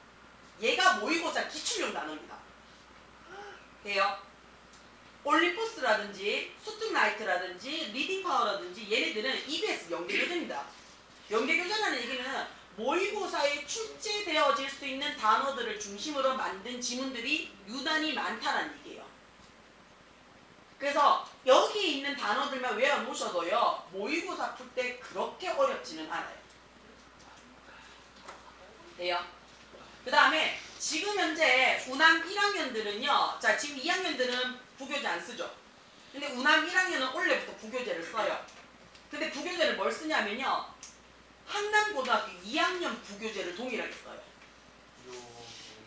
얘가 모의고사 기출용 단어입니다. 돼요? 올림포스라든지 수특라이트라든지 리딩파워라든지 얘네들은 EBS 연계교재입니다. 연계교재라는 얘기는 모의고사에 출제되어질 수 있는 단어들을 중심으로 만든 지문들이 유난히 많다는 얘기예요. 그래서 여기 있는 단어들만 외워놓으셔도요. 모의고사 풀 때 그렇게 어렵지는 않아요. 돼요? 그 다음에 지금 현재 우남 1학년들은요. 자, 지금 2학년들은 부교재 안 쓰죠. 근데 우남 1학년은 원래부터 부교재를 써요. 근데 부교재를 뭘 쓰냐면요. 한남고등학교 2학년 부교재를 동일하게 써요.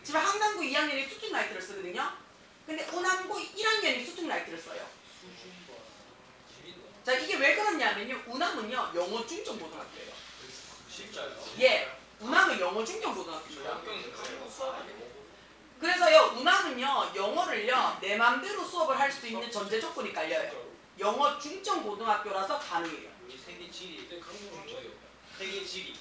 지금 한남고 2학년이 수특라이트를 쓰거든요. 근데 우남고 1학년이 수특라이트를 써요. 자, 이게 왜 그러냐면요. 우남은요. 영어 중점고등학교예요. 진짜요? 예. 우남은 영어 중점고등학교입니다. 학교는 그래서요. 우남은요. 영어를요. 내 맘대로 수업을 할 수 있는 전제 조건이 깔려요. 영어 중점고등학교라서 가능해요. 세계 지리, 세계 지리,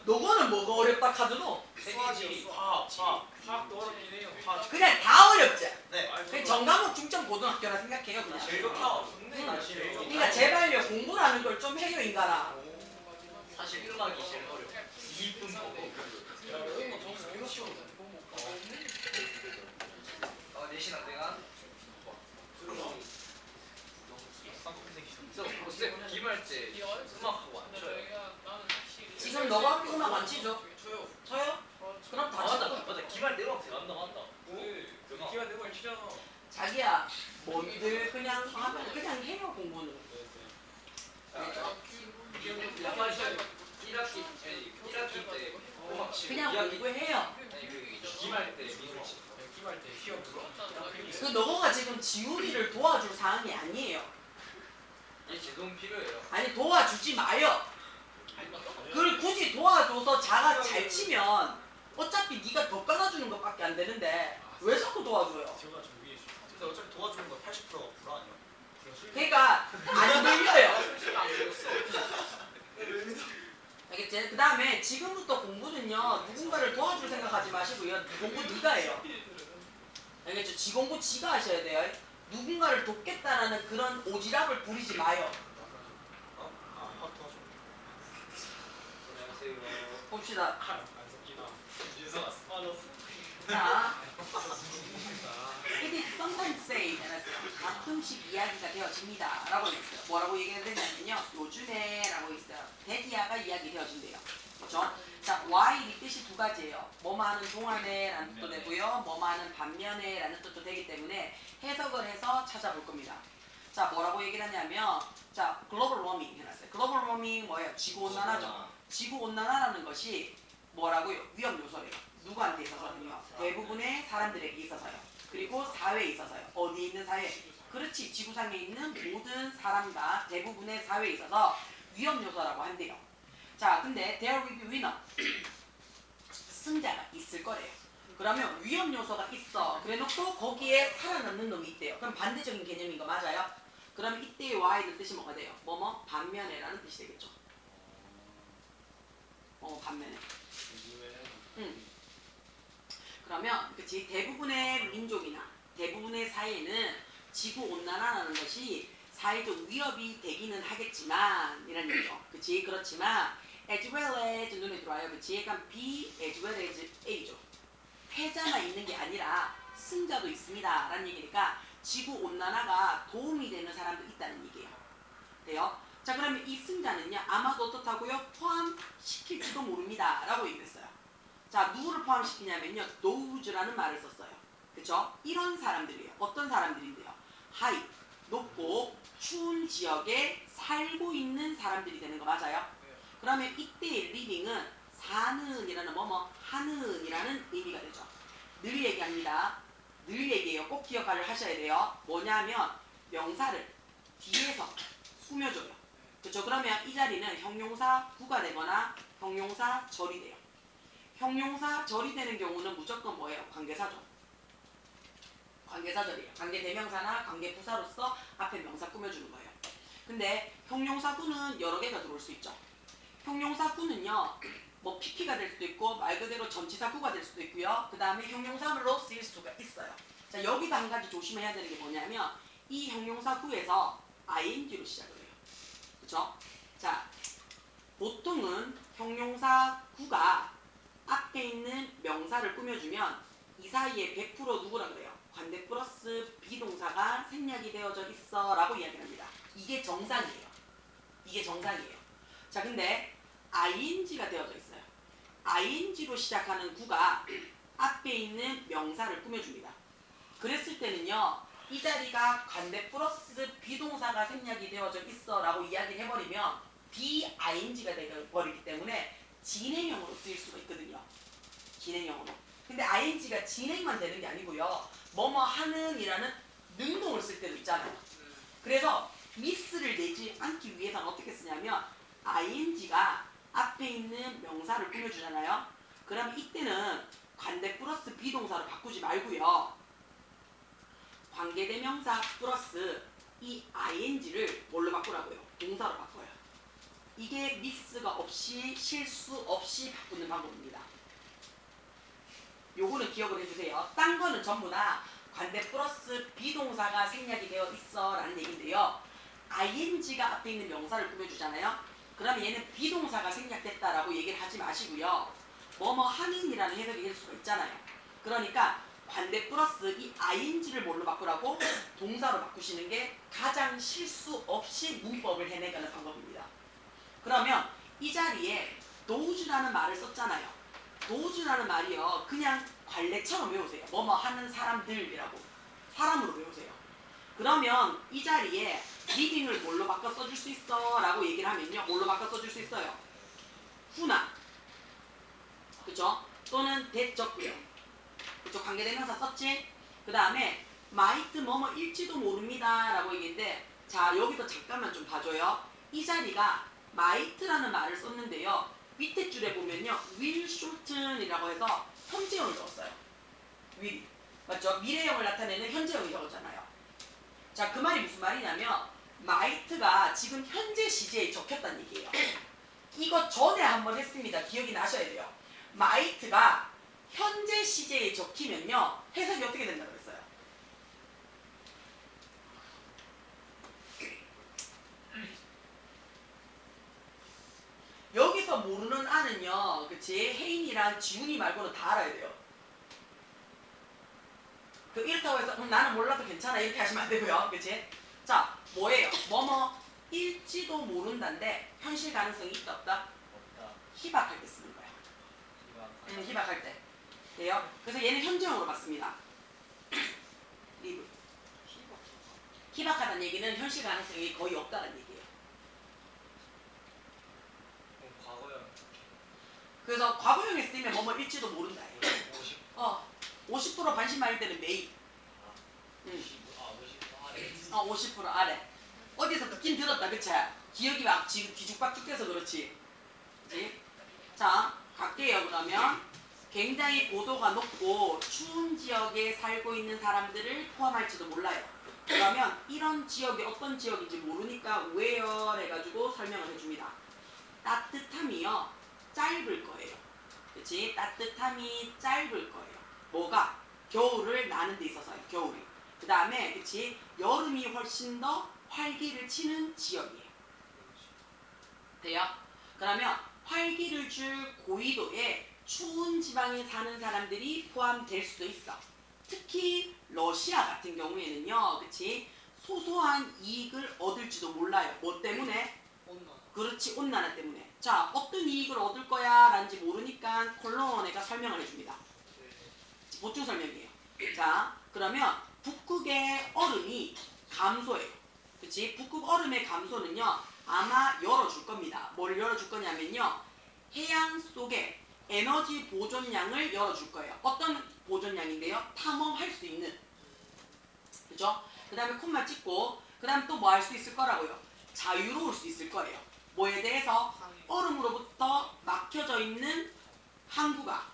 너거는 뭐가 어렵다 카드노? 세계 지리, 화학도 어렵긴 해요. 그냥 다 어렵지. 네. 그냥 정강호 중점고등학교라 생각해요. 그냥. 제일 좋다. 그러니까 제발요. 공부라는 걸 좀 해요 인간아. 사실 1학이 제일 어려워. 2분 보고. 내신 안 돼가? 쌤 기말 때 음악하고 안 쳐요? 지금 너가 학교 음악 안 치죠? 쳐요. 쳐요? 그럼 다 맞다. 치죠. 맞다. 기말 때 음악 잘한다 맞다. 기말 때 음악 치잖아. 자기야, 뭔들 그냥 하면 그냥 해요 공부는. 약간 1학기 때 음악 치고 그냥 2학기 공부해요. 기말 때 미술 치. 기말 때 시험 들어. 그 너가 지금 지훈이를 도와줄 사항이 아니에요. 얘 제동 필요해요. 아니 도와주지 마요. 그걸 굳이 도와줘서 자가 잘 치면 어차피 네가 더 깔아주는 것밖에 안 되는데 왜 자꾸 도와줘요? 제가 저 위에 있어요. 근데 어차피 도와주는 거 80%가 불 아니야? 그러니까 안 들려요. 알겠지? 그 다음에 지금부터 공부는요. 누군가를 도와줄 생각하지 마시고요. 공부 네가 해요. 알겠죠? 지 공부 지가 하셔야 돼요. 누군가를 돕겠다라는 그런 오지랖을 부리지 마요. 도와줘. 안녕하세요. 봅시다. 안 섞이나. 자, it is sometimes said 가끔씩 이야기가 되어집니다. 라고 있어요. 뭐라고 얘기가 되냐면요. 요즘에 라고 있어요. 대디아가 이야기 되어진대요. 그렇죠? 자, why 이 뜻이 두 가지예요. 뭐뭐하는 동안에 라는 뜻도 되고요. 뭐뭐하는 반면에 라는 뜻도 되기 때문에 해석을 해서 찾아볼 겁니다. 자, 뭐라고 얘기를 하냐면 자, 글로벌 워밍 해놨어요. 글로벌 워밍 뭐예요? 지구온난화죠. 지구온난화라는 것이 뭐라고요? 위험 요소래요. 누구한테 있어서는요? 대부분의 사람들에게 있어서요. 그리고 사회에 있어서요. 어디에 있는 사회? 그렇지. 지구상에 있는 모든 사람과 대부분의 사회에 있어서 위험 요소라고 한대요. 자, 근데 there will be winner. 승자가 있을 거래요. 그러면 위험 요소가 있어. 그래놓고 거기에 살아남는 놈이 있대요. 그럼 반대적인 개념인 거 맞아요? 그럼 이때의 y는 뜻이 뭐가 돼요? 뭐뭐 반면에라는 뜻이 되겠죠. 반면에. 그러면 그치 대부분의 민족이나 대부분의 사회는 지구온난화라는 것이 사회적 위협이 되기는 하겠지만 이런 얘기죠. 그치 그렇지만 as well as 눈에 들어와요. 그치 그러니까 B as well as A죠. 패자만 있는 게 아니라 승자도 있습니다 라는 얘기니까 지구온난화가 도움이 되는 사람도 있다는 얘기예요. 돼요? 자 그러면 이 승자는요 아마도 어떻다고요? 포함시킬지도 모릅니다 라고 얘기했어요. 자 누구를 포함시키냐면요 those라는 말을 썼어요. 그쵸? 이런 사람들이에요. 어떤 사람들인데요? high, 높고 추운 지역에 살고 있는 사람들이 되는 거 맞아요? 그러면 이때의 living은 사는이라는 뭐뭐 하는이라는 의미가 되죠. 늘 얘기합니다. 늘 얘기해요. 꼭 기억을 하셔야 돼요. 뭐냐면 명사를 뒤에서 꾸며줘요. 그렇죠? 그러면 이 자리는 형용사 구가 되거나 형용사 절이 돼요. 형용사 절이 되는 경우는 무조건 뭐예요? 관계사죠. 관계사절이에요. 관계대명사나 관계부사로서 앞에 명사 꾸며주는 거예요. 근데 형용사구는 여러 개가 들어올 수 있죠. 형용사구는요, 뭐 PP가 될 수도 있고 말 그대로 전치사구가 될 수도 있고요. 그 다음에 형용사물로 쓰일 수가 있어요. 자, 여기도 한 가지 조심해야 되는 게 뭐냐면 이 형용사구에서 ing로 시작을 해요. 그렇죠? 자, 보통은 형용사구가 앞에 있는 명사를 꾸며주면 이 사이에 100% 누구라 그래요? 관대 플러스 비동사가 생략이 되어져 있어 라고 이야기를 합니다. 이게 정상이에요. 이게 정상이에요. 자, 근데 ing가 되어져 있어요. ing로 시작하는 구가 앞에 있는 명사를 꾸며줍니다. 그랬을 때는요, 이 자리가 관대 플러스 비동사가 생략이 되어져 있어 라고 이야기를 해버리면 bing가 되어버리기 때문에 진행형으로 쓰일 수가 있거든요. 진행형으로. 근데 ing가 진행만 되는 게 아니고요, 뭐뭐 하는 이라는 능동을 쓸 때도 있잖아요. 그래서 미스를 내지 않기 위해서는 어떻게 쓰냐면 ing가 앞에 있는 명사를 꾸며주잖아요. 그럼 이때는 관대 플러스 비동사로 바꾸지 말고요, 관계대명사 플러스 이 ing를 뭘로 바꾸라고요? 동사로 바꿔요. 이게 미스가 없이 실수 없이 바꾸는 방법입니다. 요거는 기억을 해주세요. 딴 거는 전부 다 관대 플러스 비동사가 생략이 되어 있어 라는 얘기인데요, ing가 앞에 있는 명사를 꾸며주잖아요. 그러면 얘는 비동사가 생략됐다라고 얘기를 하지 마시고요, 뭐뭐 하는이라는 해석이 될 수가 있잖아요. 그러니까 관대 플러스 이 ing를 뭘로 바꾸라고? 동사로 바꾸시는 게 가장 실수 없이 문법을 해내가는 방법입니다. 그러면 이 자리에 does라는 말을 썼잖아요. does라는 말이요, 그냥 관례처럼 외우세요. 뭐뭐 하는 사람들이라고 사람으로 외우세요. 그러면 이 자리에 living을 뭘로 바꿔 써줄 수 있어? 라고 얘기를 하면요, 뭘로 바꿔 써줄 수 있어요? who나, 그쵸? 또는 that였고요. 그쵸? 관계대명사 썼지? 그 다음에 might 뭐뭐일지도 모릅니다 라고 얘기했는데, 자, 여기도 잠깐만 좀 봐줘요. 이 자리가 might라는 말을 썼는데요, 밑에 줄에 보면요, will shorten이라고 해서 현재형을 적었어요. will, 맞죠? 미래형을 나타내는 현재형이 적었잖아요. 자, 그 말이 무슨 말이냐면 might가 지금 현재 시제에 적혔다는 얘기예요. 이거 전에 한번 했습니다. 기억이 나셔야 돼요. might가 현재 시제에 적히면요, 해석이 어떻게 된다고 그랬어요? 여기서 모르는 아는요, 그치? 혜인이랑 지훈이 말고는 다 알아야 돼요. 그 이렇다고 해서 나는 몰라도 괜찮아 이렇게 하시면 안 되고요. 그치? 자, 뭐예요? 뭐뭐 일지도 모른다인데 현실 가능성이 있다 없다? 없다. 희박할 때 쓰는 거야. 희박할 때. 돼요? 그래서 얘는 현재형으로 봤습니다. 리브. 희박하다는 얘기는 현실 가능성이 거의 없다는 얘기예요. 그럼 과거형 그래서 과거형에 쓰면 뭐뭐 일지도 모른다. 50. 50% 반신반일 때는 메이. 50% 아래. 어디서 듣긴 들었다, 그치? 기억이 막 지금 뒤죽박죽돼서 그렇지. 그치? 자, 갈게요. 그러면 굉장히 고도가 높고 추운 지역에 살고 있는 사람들을 포함할지도 몰라요. 그러면 이런 지역이 어떤 지역인지 모르니까 where 해가지고 설명을 해줍니다. 따뜻함이요, 짧을 거예요. 그치? 따뜻함이 짧을 거예요. 뭐가? 겨울을 나는 데 있어서요. 겨울이. 그 다음에 그치? 여름이 훨씬 더 활기를 치는 지역이에요. 돼요? 그러면 활기를 줄 고緯도에 추운 지방에 사는 사람들이 포함될 수도 있어. 특히 러시아 같은 경우에는요, 그치? 소소한 이익을 얻을지도 몰라요. 뭐 때문에? 온나. 그렇지, 온난화 때문에. 자, 어떤 이익을 얻을 거야 라는지 모르니까 콜론에가 설명을 해줍니다. 보충 설명이에요. 자, 그러면 북극의 얼음이 감소해요. 그치? 북극 얼음의 감소는요, 아마 열어줄 겁니다. 뭘 열어줄 거냐면요, 해양 속에 에너지 보존량을 열어줄 거예요. 어떤 보존량인데요? 탐험할 수 있는. 그죠? 그 다음에 콤마 찍고 그 다음에 또 뭐 할 수 있을 거라고요? 자유로울 수 있을 거예요. 뭐에 대해서? 얼음으로부터 막혀져 있는 항구가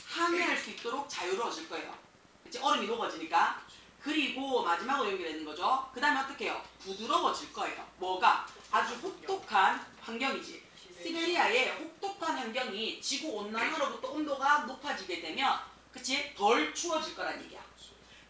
항해할 수 있도록 자유로워질 거예요. 그치? 얼음이 녹아지니까. 그리고 마지막으로 연결되는 거죠. 그 다음에 어떻게 해요? 부드러워질 거예요. 뭐가? 아주 혹독한 환경이지. 시베리아의 혹독한 환경이 지구온난화로부터 온도가 높아지게 되면 그치? 덜 추워질 거란 얘기야.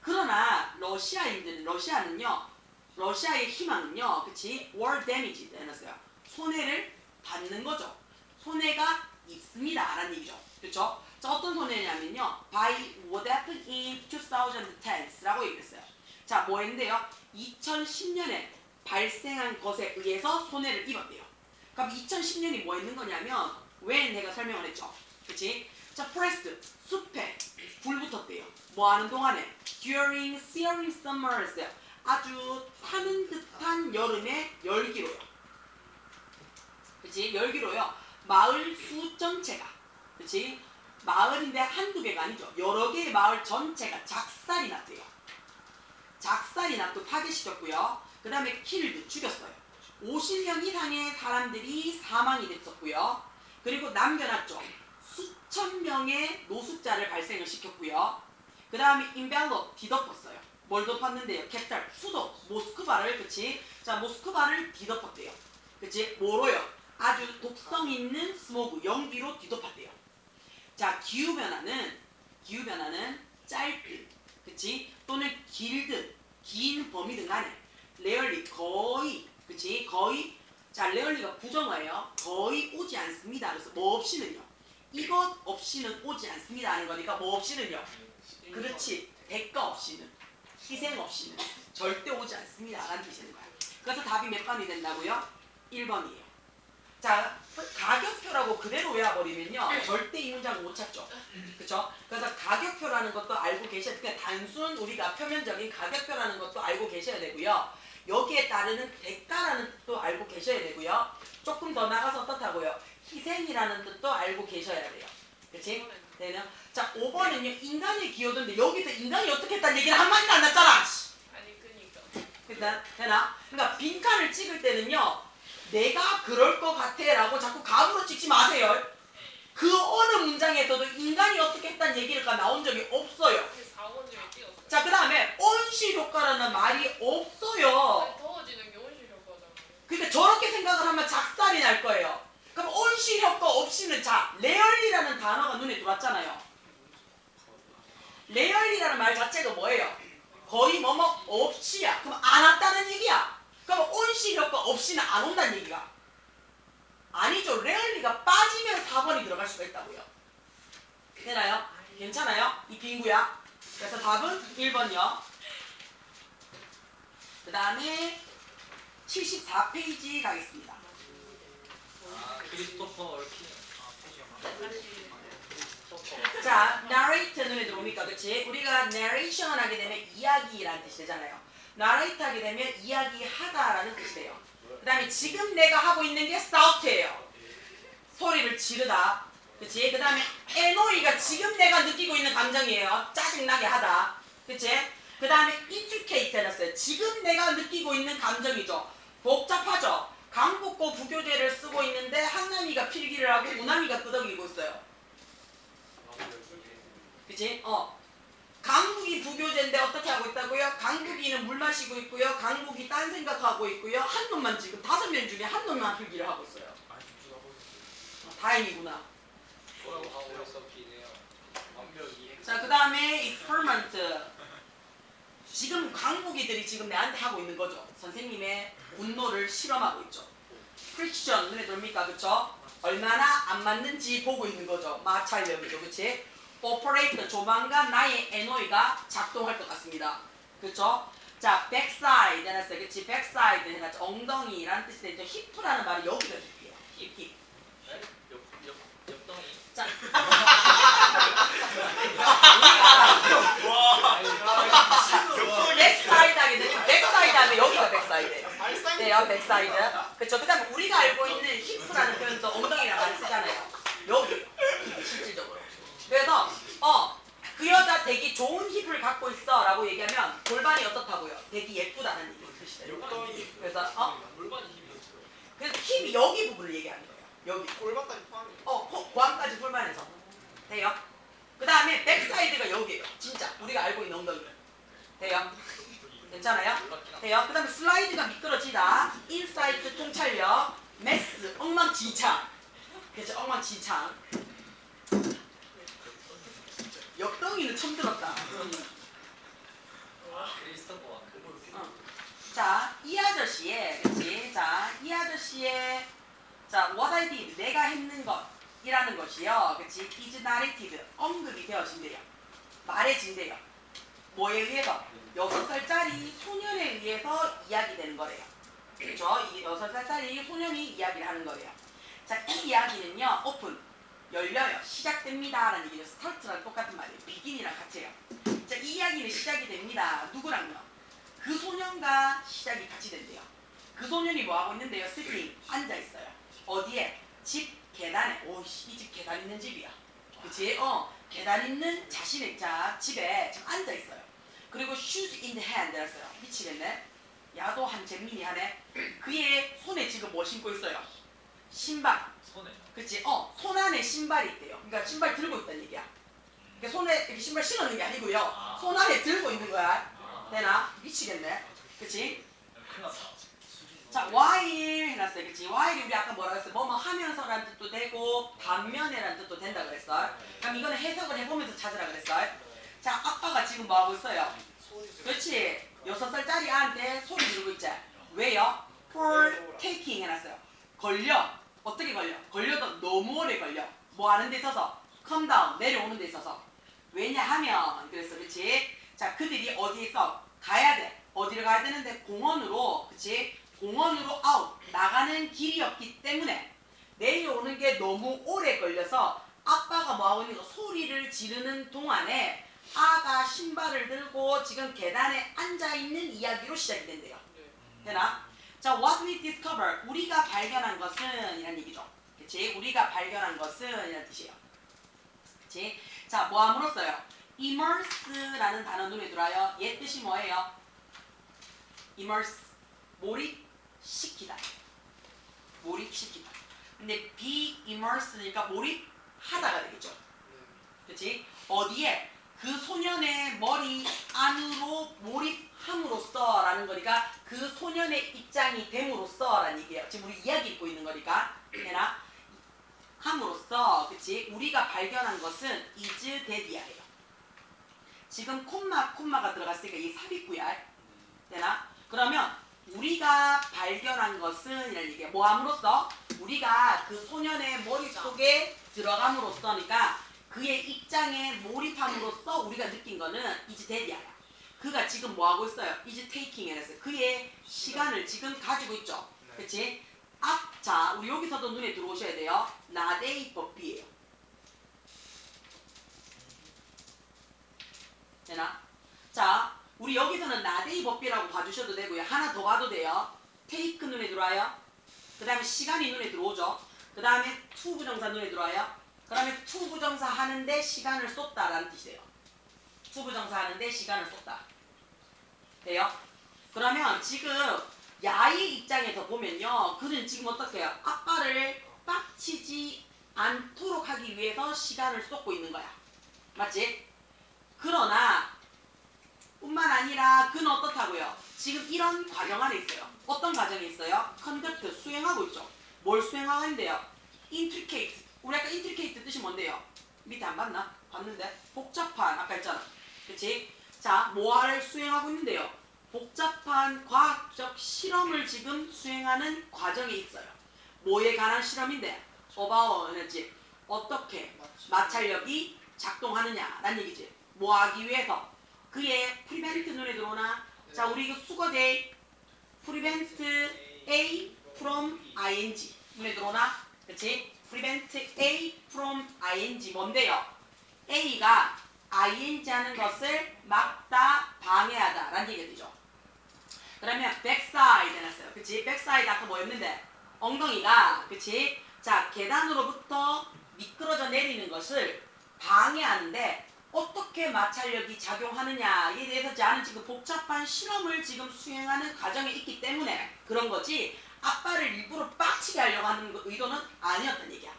그러나 러시아는요. 러시아의 희망은요. 그치? war damage 해놨어요. 손해를 받는 거죠. 손해가 있습니다. 라는 얘기죠. 그렇죠? 자, 어떤 손해냐면요. by what happened in 2010 라고 얘기했어요. 자, 뭐 했는데요? 2010년에 발생한 것에 의해서 손해를 입었대요. 그럼 2010년이 뭐 있는 거냐면 왜 내가 설명을 했죠. 그치? 자, forest, 숲에 불 붙었대요. 뭐 하는 동안에? during searing summers. 아주 타는 듯한 여름의 열기로요. 그치? 열기로요. 마을 수 전체가. 그치? 마을인데 한두 개가 아니죠. 여러 개의 마을 전체가 작살이 났대요. 작살이 났고 파괴시켰고요. 그 다음에 킬드, 죽였어요. 50명 이상의 사람들이 사망이 됐었고요. 그리고 남겨놨죠. 수천 명의 노숙자를 발생을 시켰고요. 그 다음에 인벨롭, 뒤덮었어요. 뭘 덮었는데요? 캐피탈, 수도, 모스크바를, 그치? 자, 모스크바를 뒤덮었대요. 그치? 뭐로요? 아주 독성 있는 스모그, 연기로 뒤덮었대요. 자, 기후변화는 짧든, 그치? 또는 길든, 긴 범위든 간에 레얼리 거의, 그치? 거의, 자, 레얼리가 부정어예요. 거의 오지 않습니다. 그래서 뭐 없이는요? 이것 없이는 오지 않습니다 하는 거니까 뭐 없이는요? 그렇지. 대가 없이는, 희생 없이는 절대 오지 않습니다 라는 뜻이 되는 거야. 그래서 답이 몇 번이 된다고요? 1번이에요. 자, 가격표라고 그대로 외워버리면요. 절대 이 문장 못 찾죠. 그쵸? 그래서 가격표라는 것도 알고 계셔야 돼요. 단순 우리가 표면적인 가격표라는 것도 알고 계셔야 되고요. 여기에 따르는 대가라는 뜻도 알고 계셔야 되고요. 조금 더 나가서 어떻다고요? 희생이라는 뜻도 알고 계셔야 돼요. 그치? 되나요? 자, 5번은요. 인간의 기여도인데 여기서 인간이 어떻게 했다는 얘기를 한마디도 안 났잖아. 아니 그니까. 일단 되나? 그러니까 빈칸을 찍을 때는요. 내가 그럴 것 같아 라고 자꾸 감으로 찍지 마세요. 그 어느 문장에서도 인간이 어떻게 했다는 얘기가 나온 적이 없어요. 4번 중에 띄었어요. 자, 그 다음에 온실 효과라는 말이 없어요. 아니, 더워지는 게 온실 효과잖아요. 근데 저렇게 생각을 하면 작살이 날 거예요. 그럼 온실 효과 없이는 자, 레얼리라는 단어가 눈에 들어왔잖아요. 레얼리라는 말 자체가 뭐예요? 거의 뭐뭐 없이야. 그럼 안 왔다는 얘기야. 그럼 온실 효과 없이는 안 온다는 얘기가 아니죠. 레얼리가 빠지면 4번이 들어갈 수가 있다고요. 되나요? 괜찮아요? 이 빈구야. 그래서 답은 1번이요. 그 다음에 74페이지 가겠습니다. 크리스토퍼 얼킨. 자, narrate 눈에 들어옵니까? 그치? 우리가 narration 하게 되면 이야기라는 뜻이 되잖아요. narrate 하게 되면 이야기하다라는 뜻이 돼요. 그 다음에 지금 내가 하고 있는 게 shout예요. 소리를 지르다. 그치? 그 다음에 annoy가 지금 내가 느끼고 있는 감정이에요. 짜증나게 하다. 그치? 그 다음에 intricate 해놨어요. 지금 내가 느끼고 있는 감정이죠. 복잡하죠? 강북고 부교재를 쓰고 있는데 한남이가 필기를 하고 우남이가 끄덕이고 있어요. 그치? 강북이 부교재인데 어떻게 하고 있다고요? 강북이는 물 마시고 있고요. 강북이 딴 생각하고 있고요. 한 놈만 지금 5명 중에 한 놈만 필기를 하고 있어요. 다행이구나. 뭐라고 하고 있었긴 해요. 완벽히. 자, 그 다음에 experiment. 지금 강북이들이 지금 내한테 하고 있는 거죠. 선생님의 분노를 실험하고 있죠. friction 눈에 들어옵니까? 그쵸? 얼마나 안 맞는지 보고 있는 거죠. 마찰력이죠. 그치? operate 조만간 나의 annoy가 작동할 것 같습니다. 그쵸? 자, backside 해놨어요. 그치? backside 해놨죠. 엉덩이라는 뜻이 되죠. hip라는 말이 여기서 hip이에요. hip. 네? 옆덩이. 자, backside 하게 되면 backside 하면 여기가 backside. 네, backside. 그쵸? 그 다음에 우리가 알고 있는 hip라는 표현도 엉덩이랑 많이 쓰잖아요. 여기 실질적으로. 그래서 그 여자 되게 좋은 힙을 갖고 있어라고 얘기하면 골반이 어떻다고요? 되게 예쁘다는 얘기를 뜻이래요. 그래서 골반이 힘이 없어요. 그래서 힙이 여기 부분을 얘기하는 거예요. 여기. 골반까지 포함이에요. 고함까지 골반에서 돼요. 그 다음에 백사이드가 여기예요. 진짜 우리가 알고 있는 엉덩이. 돼요. 괜찮아요? 돼요. 그 다음에 슬라이드가 미끄러지다. 인사이드 통찰력. 메스 엉망진창. 그렇죠. 엉망진창. 옆덩이는 처음 들었다. 크리스토퍼 왕. 자, 이 아저씨의, 그치? 자, 이 아저씨의, 자, what I did, 내가 했는 것이라는 것이요. 그치? is narrated, 언급이 되어진대요. 말해진대요. 뭐에 의해서? 6살짜리 소년에 의해서 이야기되는 거래요. 그렇죠? 이 6살짜리 소년이 이야기를 하는 거래요. 자, 이 이야기는요, 오픈, 열려요. 시작됩니다. 라는 얘기죠. 스타트랑 똑같은 말이에요. 비긴이랑 같이 해요. 자, 이 이야기는 시작이 됩니다. 누구랑요? 그 소년과 시작이 같이 된대요. 그 소년이 뭐 하고 있는데요? 스팅 앉아 있어요. 어디에? 집 계단에. 오이씨, 이 집 계단 있는 집이야. 그치? 계단 있는 자신의 집에 지금 앉아 있어요. 그리고 shoes in the hand 했어요. 미치겠네. 야도 한 잼민이 하네. 그의 손에 지금 뭐 신고 있어요? 신발. 손에. 그치? 손 안에 신발이 있대요. 그러니까 신발 들고 있다는 얘기야. 그러니까 손에 이렇게 신발 신었는 게 아니고요. 손 안에 들고 있는 거야. 되나? 미치겠네. 그치? 큰일 났다. 자, while 해놨어요. 그치? while이 우리 아까 뭐라고 했어요? 뭐뭐 하면서라는 뜻도 되고 반면에라는 뜻도 된다 그랬어요. 그럼 이거는 해석을 해보면서 찾으라 그랬어요. 자, 아빠가 지금 뭐 하고 있어요? 그렇지. 6살짜리 아한테 소리 지르고 있지. 왜요? for taking 해놨어요. 걸려. 어떻게 걸려? 걸려도 너무 오래 걸려. 뭐 하는 데 있어서? come down. 내려오는 데 있어서. 왜냐하면 그래서 그렇지. 자, 그들이 어디에 있어? 가야 돼. 어디를 가야 되는데? 공원으로. 그치? 공원으로 아웃. 나가는 길이었기 때문에 내려오는 게 너무 오래 걸려서 아빠가 뭐 하고 있는 거? 소리를 지르는 동안에 아가 신발을 들고 지금 계단에 앉아있는 이야기로 시작이 된대요. 되나? 자, what we discover, 우리가 발견한 것은 이란 얘기죠. 그치? 우리가 발견한 것은 이란 뜻이에요. 그치? 자, 뭐 함으로써요? immerse라는 단어 눈에 들어와요. 얘 뜻이 뭐예요? immerse, 몰입시키다. 몰입시키다. 근데 be immersed니까 몰입하다가 되겠죠. 그치? 어디에? 그 소년의 머리 안으로 몰입함으로써 라는 거니까 그 소년의 입장이 됨으로써 라는 얘기예요. 지금 우리 이야기 읽고 있는 거니까. 되나? 함으로써, 그치? 우리가 발견한 것은 is that이에요. 지금 콤마가 들어갔으니까 이 삽입구야. 되나? 그러면 우리가 발견한 것은 이런 얘기예요. 뭐 함으로써? 우리가 그 소년의 머릿속에 들어감으로써니까 그의 입장에 몰입함으로써 우리가 느낀 거는 is that이야. 그가 지금 뭐 하고 있어요? is taking 해서 그의 시간을 지금 가지고 있죠. 그치? 자, 우리 여기서도 눈에 들어오셔야 돼요. 나데이 법비예요. 되나? 자, 우리 여기서는 나데이 법비라고 봐주셔도 되고요. 하나 더 봐도 돼요. take 눈에 들어와요. 그 다음에 시간이 눈에 들어오죠. 그 다음에 to 부정사 눈에 들어와요. 그 다음에 to 부정사 하는데 시간을 쏟다라는 뜻이에요. to 부정사 하는데 시간을 쏟다. 돼요? 그러면 지금 야의 입장에서 보면요. 그는 지금 어떻게 해요? 아빠를 빡치지 않도록 하기 위해서 시간을 쏟고 있는 거야. 맞지? 그러나 뿐만 아니라 그는 어떻다고요? 지금 이런 과정 안에 있어요. 어떤 과정이 있어요? conduct, 수행하고 있죠. 뭘 수행하고 있는데요? intricate. 우리 아까 intricate 뜻이 뭔데요? 밑에 안 봤나? 봤는데? 복잡한, 아까 했잖아. 그치? 자, 뭐를 수행하고 있는데요? 복잡한 과학적 실험을 지금 수행하는 과정에 있어요. 뭐에 관한 실험인데? about, 어떻게 마찰력이 작동하느냐라는 얘기지. 뭐 하기 위해서? 그의 prevent 눈에 들어오나? 자, 우리 이거 수거돼. prevent A from ing 눈에 들어오나? 그치? prevent A from ing 뭔데요? A가 ing 하는 것을 막다, 방해하다 라는 얘기가 되죠. 그러면 backside 해놨어요. 그치? backside 아까 뭐였는데? 엉덩이가, 그치? 자, 계단으로부터 미끄러져 내리는 것을 방해하는데 어떻게 마찰력이 작용하느냐에 대해서 저는 지금 복잡한 실험을 지금 수행하는 과정에 있기 때문에 그런 거지 아빠를 일부러 빡치게 하려고 하는 의도는 아니었단 얘기야.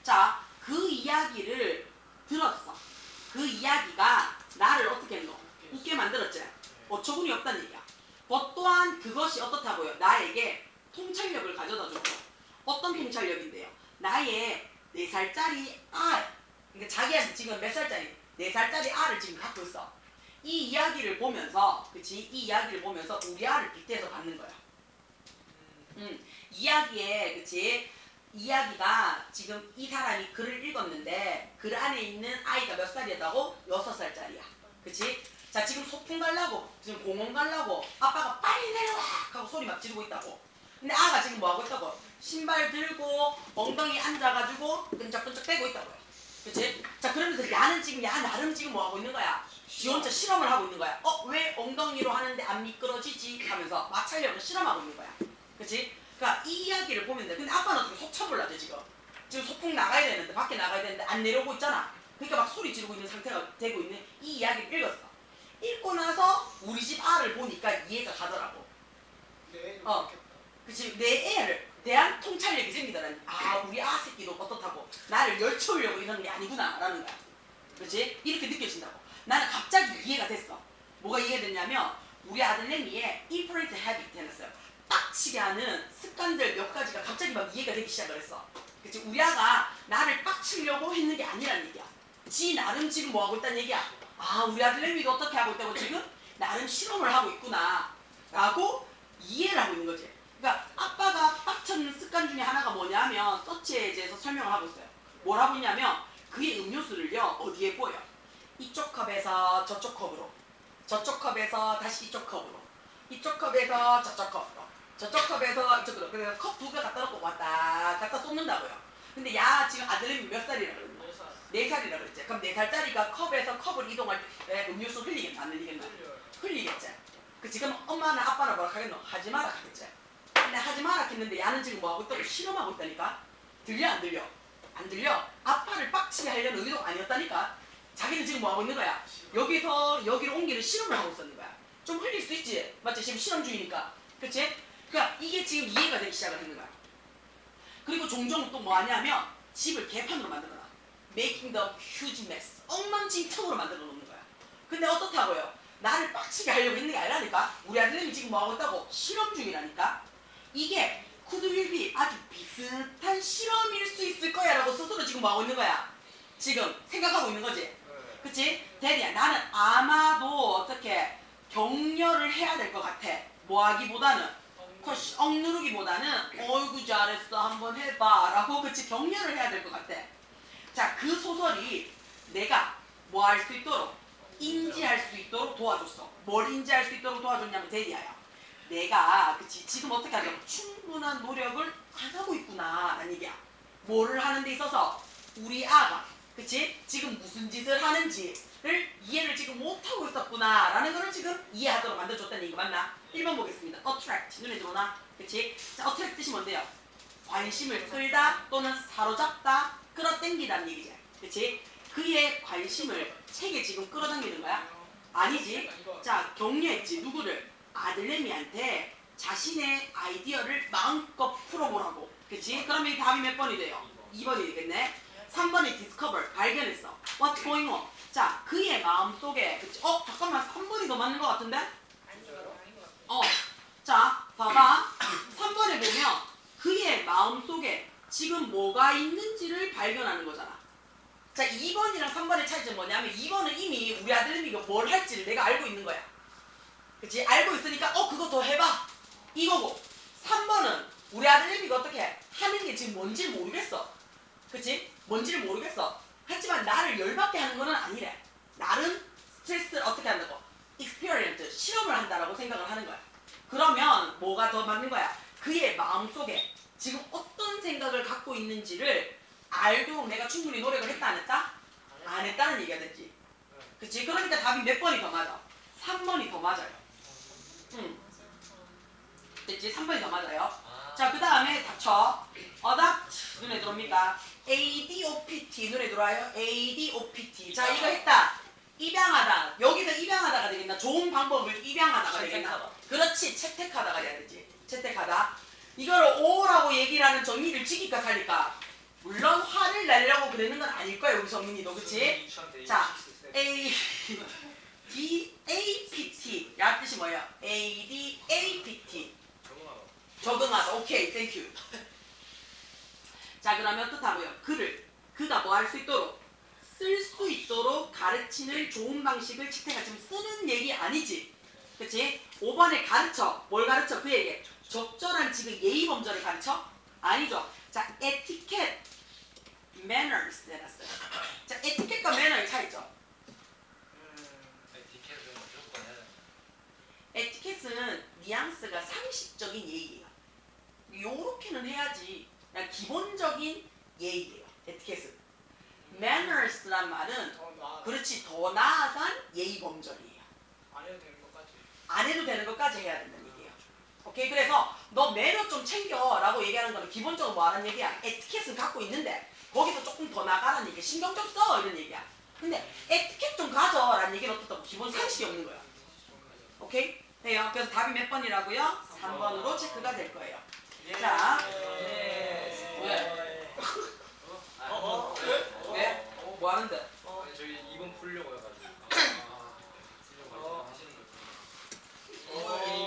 자, 그 이야기를 들었어. 그 이야기가 나를 어떻게 했노? 웃게 만들었지? 어처구니 없단 얘기야. 또한 그것이 어떻다고요? 나에게 통찰력을 가져다 줬고 어떤 통찰력인데요? 나의 4살짜리 알, 그러니까 자기한테 지금 몇 살짜리? 4살짜리 알을 지금 갖고 있어. 이 이야기를 보면서, 그치? 이 이야기를 보면서 우리 알을 빗대서 받는 거야. 이야기에, 그치? 이야기가 지금 이 사람이 글을 읽었는데 글 안에 있는 아이가 몇 살이었다고? 6살짜리야. 그치? 자, 지금 소풍 가려고, 지금 공원 가려고 아빠가 빨리 내려와! 하고 소리 막 지르고 있다고. 근데 아가 지금 뭐 하고 있다고? 신발 들고 엉덩이 앉아가지고 끈적끈적 대고 있다고요. 그치? 자, 그러면서 야는 지금 나름 지금 뭐 하고 있는 거야? 지 혼자 실험을 하고 있는 거야. 왜 엉덩이로 하는데 안 미끄러지지? 하면서 마찰력을 실험하고 있는 거야. 그치? 그러니까 이 이야기를 보면 돼. 근데 아빠는 어떻게 속쳐볼라지 지금? 지금 소풍 나가야 되는데 밖에 나가야 되는데 안 내려오고 있잖아. 그러니까 막 소리 지르고 있는 상태가 되고 있는 이 이야기를 읽었어. 읽고 나서 우리 집 아를 보니까 이해가 가더라고. 네. 그치? 내 애를 대한 통찰력이 생기더라니. 아, 우리 아 새끼도 어떻다고 나를 열쳐오려고 이러는 게 아니구나 라는 거야. 그치? 이렇게 느껴진다고. 나는 갑자기 이해가 됐어. 뭐가 이해됐냐면 우리 아들 내미의 imperent habit 해놨어요. 빡치게 하는 습관들 몇 가지가 갑자기 막 이해가 되기 시작을 했어. 그치? 우리 아가 나를 빡치려고 했는 게 아니라는 얘기야. 지 나름 지금 뭐 하고 있다는 얘기야. 아, 우리 아들 내미도 어떻게 하고 있다고 지금 나름 실험을 하고 있구나 라고 이해를 하고 있는 거지. 그러니까 아빠가 빡쳤는 습관 중에 하나가 뭐냐면 서치에 대해서 설명을 하고 있어요. 뭘 하고 있냐면 그의 음료수를요 어디에 부어요? 이쪽 컵에서 저쪽 컵으로, 저쪽 컵에서 다시 이쪽 컵으로, 이쪽 컵에서 저쪽 컵으로, 저쪽 컵에서 이쪽으로. 그래서 컵 2개 갖다 놓고 왔다 갖다 쏟는다고요. 근데 야 지금 아들내미 몇 살이라 그랬나? 4살이라 그랬지. 그럼 4살짜리가 컵에서 컵을 이동할 때 음료수 흘리겠나 안 흘리겠나? 흘리겠지. 그 지금 엄마나 아빠나 뭐라 하겠노? 하지 마라 하겠지. 근데 하지 마라 했는데 야는 지금 뭐하고 있다고? 실험하고 있다니까? 들려 안 들려? 안 들려? 아빠를 빡치게 하려는 의도가 아니었다니까? 자기는 지금 뭐하고 있는 거야? 여기서 여기로 옮기는 실험을 하고 있었는 거야. 좀 흘릴 수 있지? 맞지? 지금 실험 중이니까. 그치? 그러니까 이게 지금 이해가 되기 시작을 하는 거야. 그리고 종종 또 뭐 하냐면 집을 개판으로 만들어놔. Making the huge mess. 엉망진창으로 만들어 놓는 거야. 근데 어떻다고요? 나를 빡치게 하려고 했는 게 아니라니까? 우리 아들님이 지금 뭐하고 있다고? 실험 중이라니까? 이게 could will be 아주 비슷한 실험일 수 있을 거야 라고 스스로 지금 뭐하고 있는 거야? 지금 생각하고 있는 거지? 그치? 대리야 나는 아마도 어떻게 격려를 해야 될 것 같아. 뭐 하기보다는 억누르기보다는 어이구 잘했어 한번 해봐 라고 그치 격려를 해야 될 것 같아. 자, 그 소설이 내가 뭐 할 수 있도록 인지할 수 있도록 도와줬어. 뭘 인지할 수 있도록 도와줬냐면 대리야야. 내가 그치 지금 어떻게 하냐면 충분한 노력을 안 하고 있구나 라는 얘기야. 뭐를 하는 데 있어서 우리 아가 그치 지금 무슨 짓을 하는지를 이해를 지금 못하고 있었구나 라는 거를 지금 이해하도록 만들어줬다는 얘기 맞나? 1번 보겠습니다. attract 눈에 들어오나? 그치? 자, attract 뜻이 뭔데요? 관심을 끌다 또는 사로잡다 끌어당기다는 얘기지. 그치? 그의 관심을 책에 지금 끌어당기는 거야? 아니지. 자, 격려했지. 누구를? 아들내미한테 자신의 아이디어를 마음껏 풀어보라고. 그치? 그러면 이 답이 몇 번이 돼요? 2번이 되겠네. 3번이 discover, 발견했어. What's going on? 자, 그의 마음속에 그치? 잠깐만 3번이 더 맞는 것 같은데? 자, 봐봐. 3번에 보면 그의 마음속에 지금 뭐가 있는지를 발견하는 거잖아. 자, 2번이랑 3번의 차이점은 뭐냐면 2번은 이미 우리 아들내미가 뭘 할지를 내가 알고 있는 거야. 그치? 알고 있으니까 그거 더 해봐 이거고 3번은 우리 아들내미가 어떻게 하는 게 지금 뭔지 모르겠어. 그치? 뭔지를 모르겠어. 하지만 나를 열받게 하는 거는 아니래. 나는 스트레스를 어떻게 한다고? experience, 실험을 한다라고 생각을 하는 거야. 그러면 뭐가 더 맞는 거야? 그의 마음속에 지금 어떤 생각을 갖고 있는지를 알도록 내가 충분히 노력을 했다 안 했다? 안 했다는 얘기가 됐지. 그치? 그러니까 답이 몇 번이 더 맞아? 3번이 더 맞아요. 됐지? 3번이 더 맞아요. 자, 그 다음에 닥쳐. adopt 눈에 들어옵니까? ADOPT 눈에 들어와요? ADOPT. 자 이거 했다. 입양하다. 여기서 입양하다가 되겠나? 좋은 방법을 입양하다가 되겠나? 채택하다. 그렇지. 채택하다가 돼야 되지. 채택하다. 이거를 O라고 얘기를 하는 정의를 지킬까 살릴까? 물론 화를 내려고 그러는 건 아닐 거예요. 우리 정민이도. 그치? 자, ADAPT. 야 뜻이 뭐예요? ADAPT. 적응하다. 오케이. 땡큐. 자 그러면 뜻하고요. 그가 뭐 할 수 있도록 쓸 수 있도록 가르치는 좋은 방식을 채택할. 지금 쓰는 얘기 아니지. 그치? 5번에 가르쳐. 뭘 가르쳐? 그에게 적절한 지금 예의 범절을 가르쳐? 아니죠. 자 에티켓 manners 해놨어요. 자 에티켓과 매너의 차이죠. 에티켓은 무조건 해야 된다. 에티켓은 뉘앙스가 상식적인 예의예요. 요렇게는 해야지. 그냥 기본적인 예의예요. 에티켓은. manners란 말은 그렇지 더 나아간 예의 범절이에요. 안 해도 되는 것까지. 안 해도 되는 것까지 해야 된다는 얘기예요. 오케이 그래서 너 매너 좀 챙겨라고 얘기하는 거는 기본적으로 뭐 하는 얘기야? 에티켓은 갖고 있는데 거기서 조금 더 나가라는 얘기야. 신경 좀 써 이런 얘기야. 근데 에티켓 좀 가져라는 얘기는 어떻다고 기본 상식이 없는 거야. 오케이? 돼요. 그래서 답이 몇 번이라고요? 3번으로 체크가 될 거예요. 자, 예.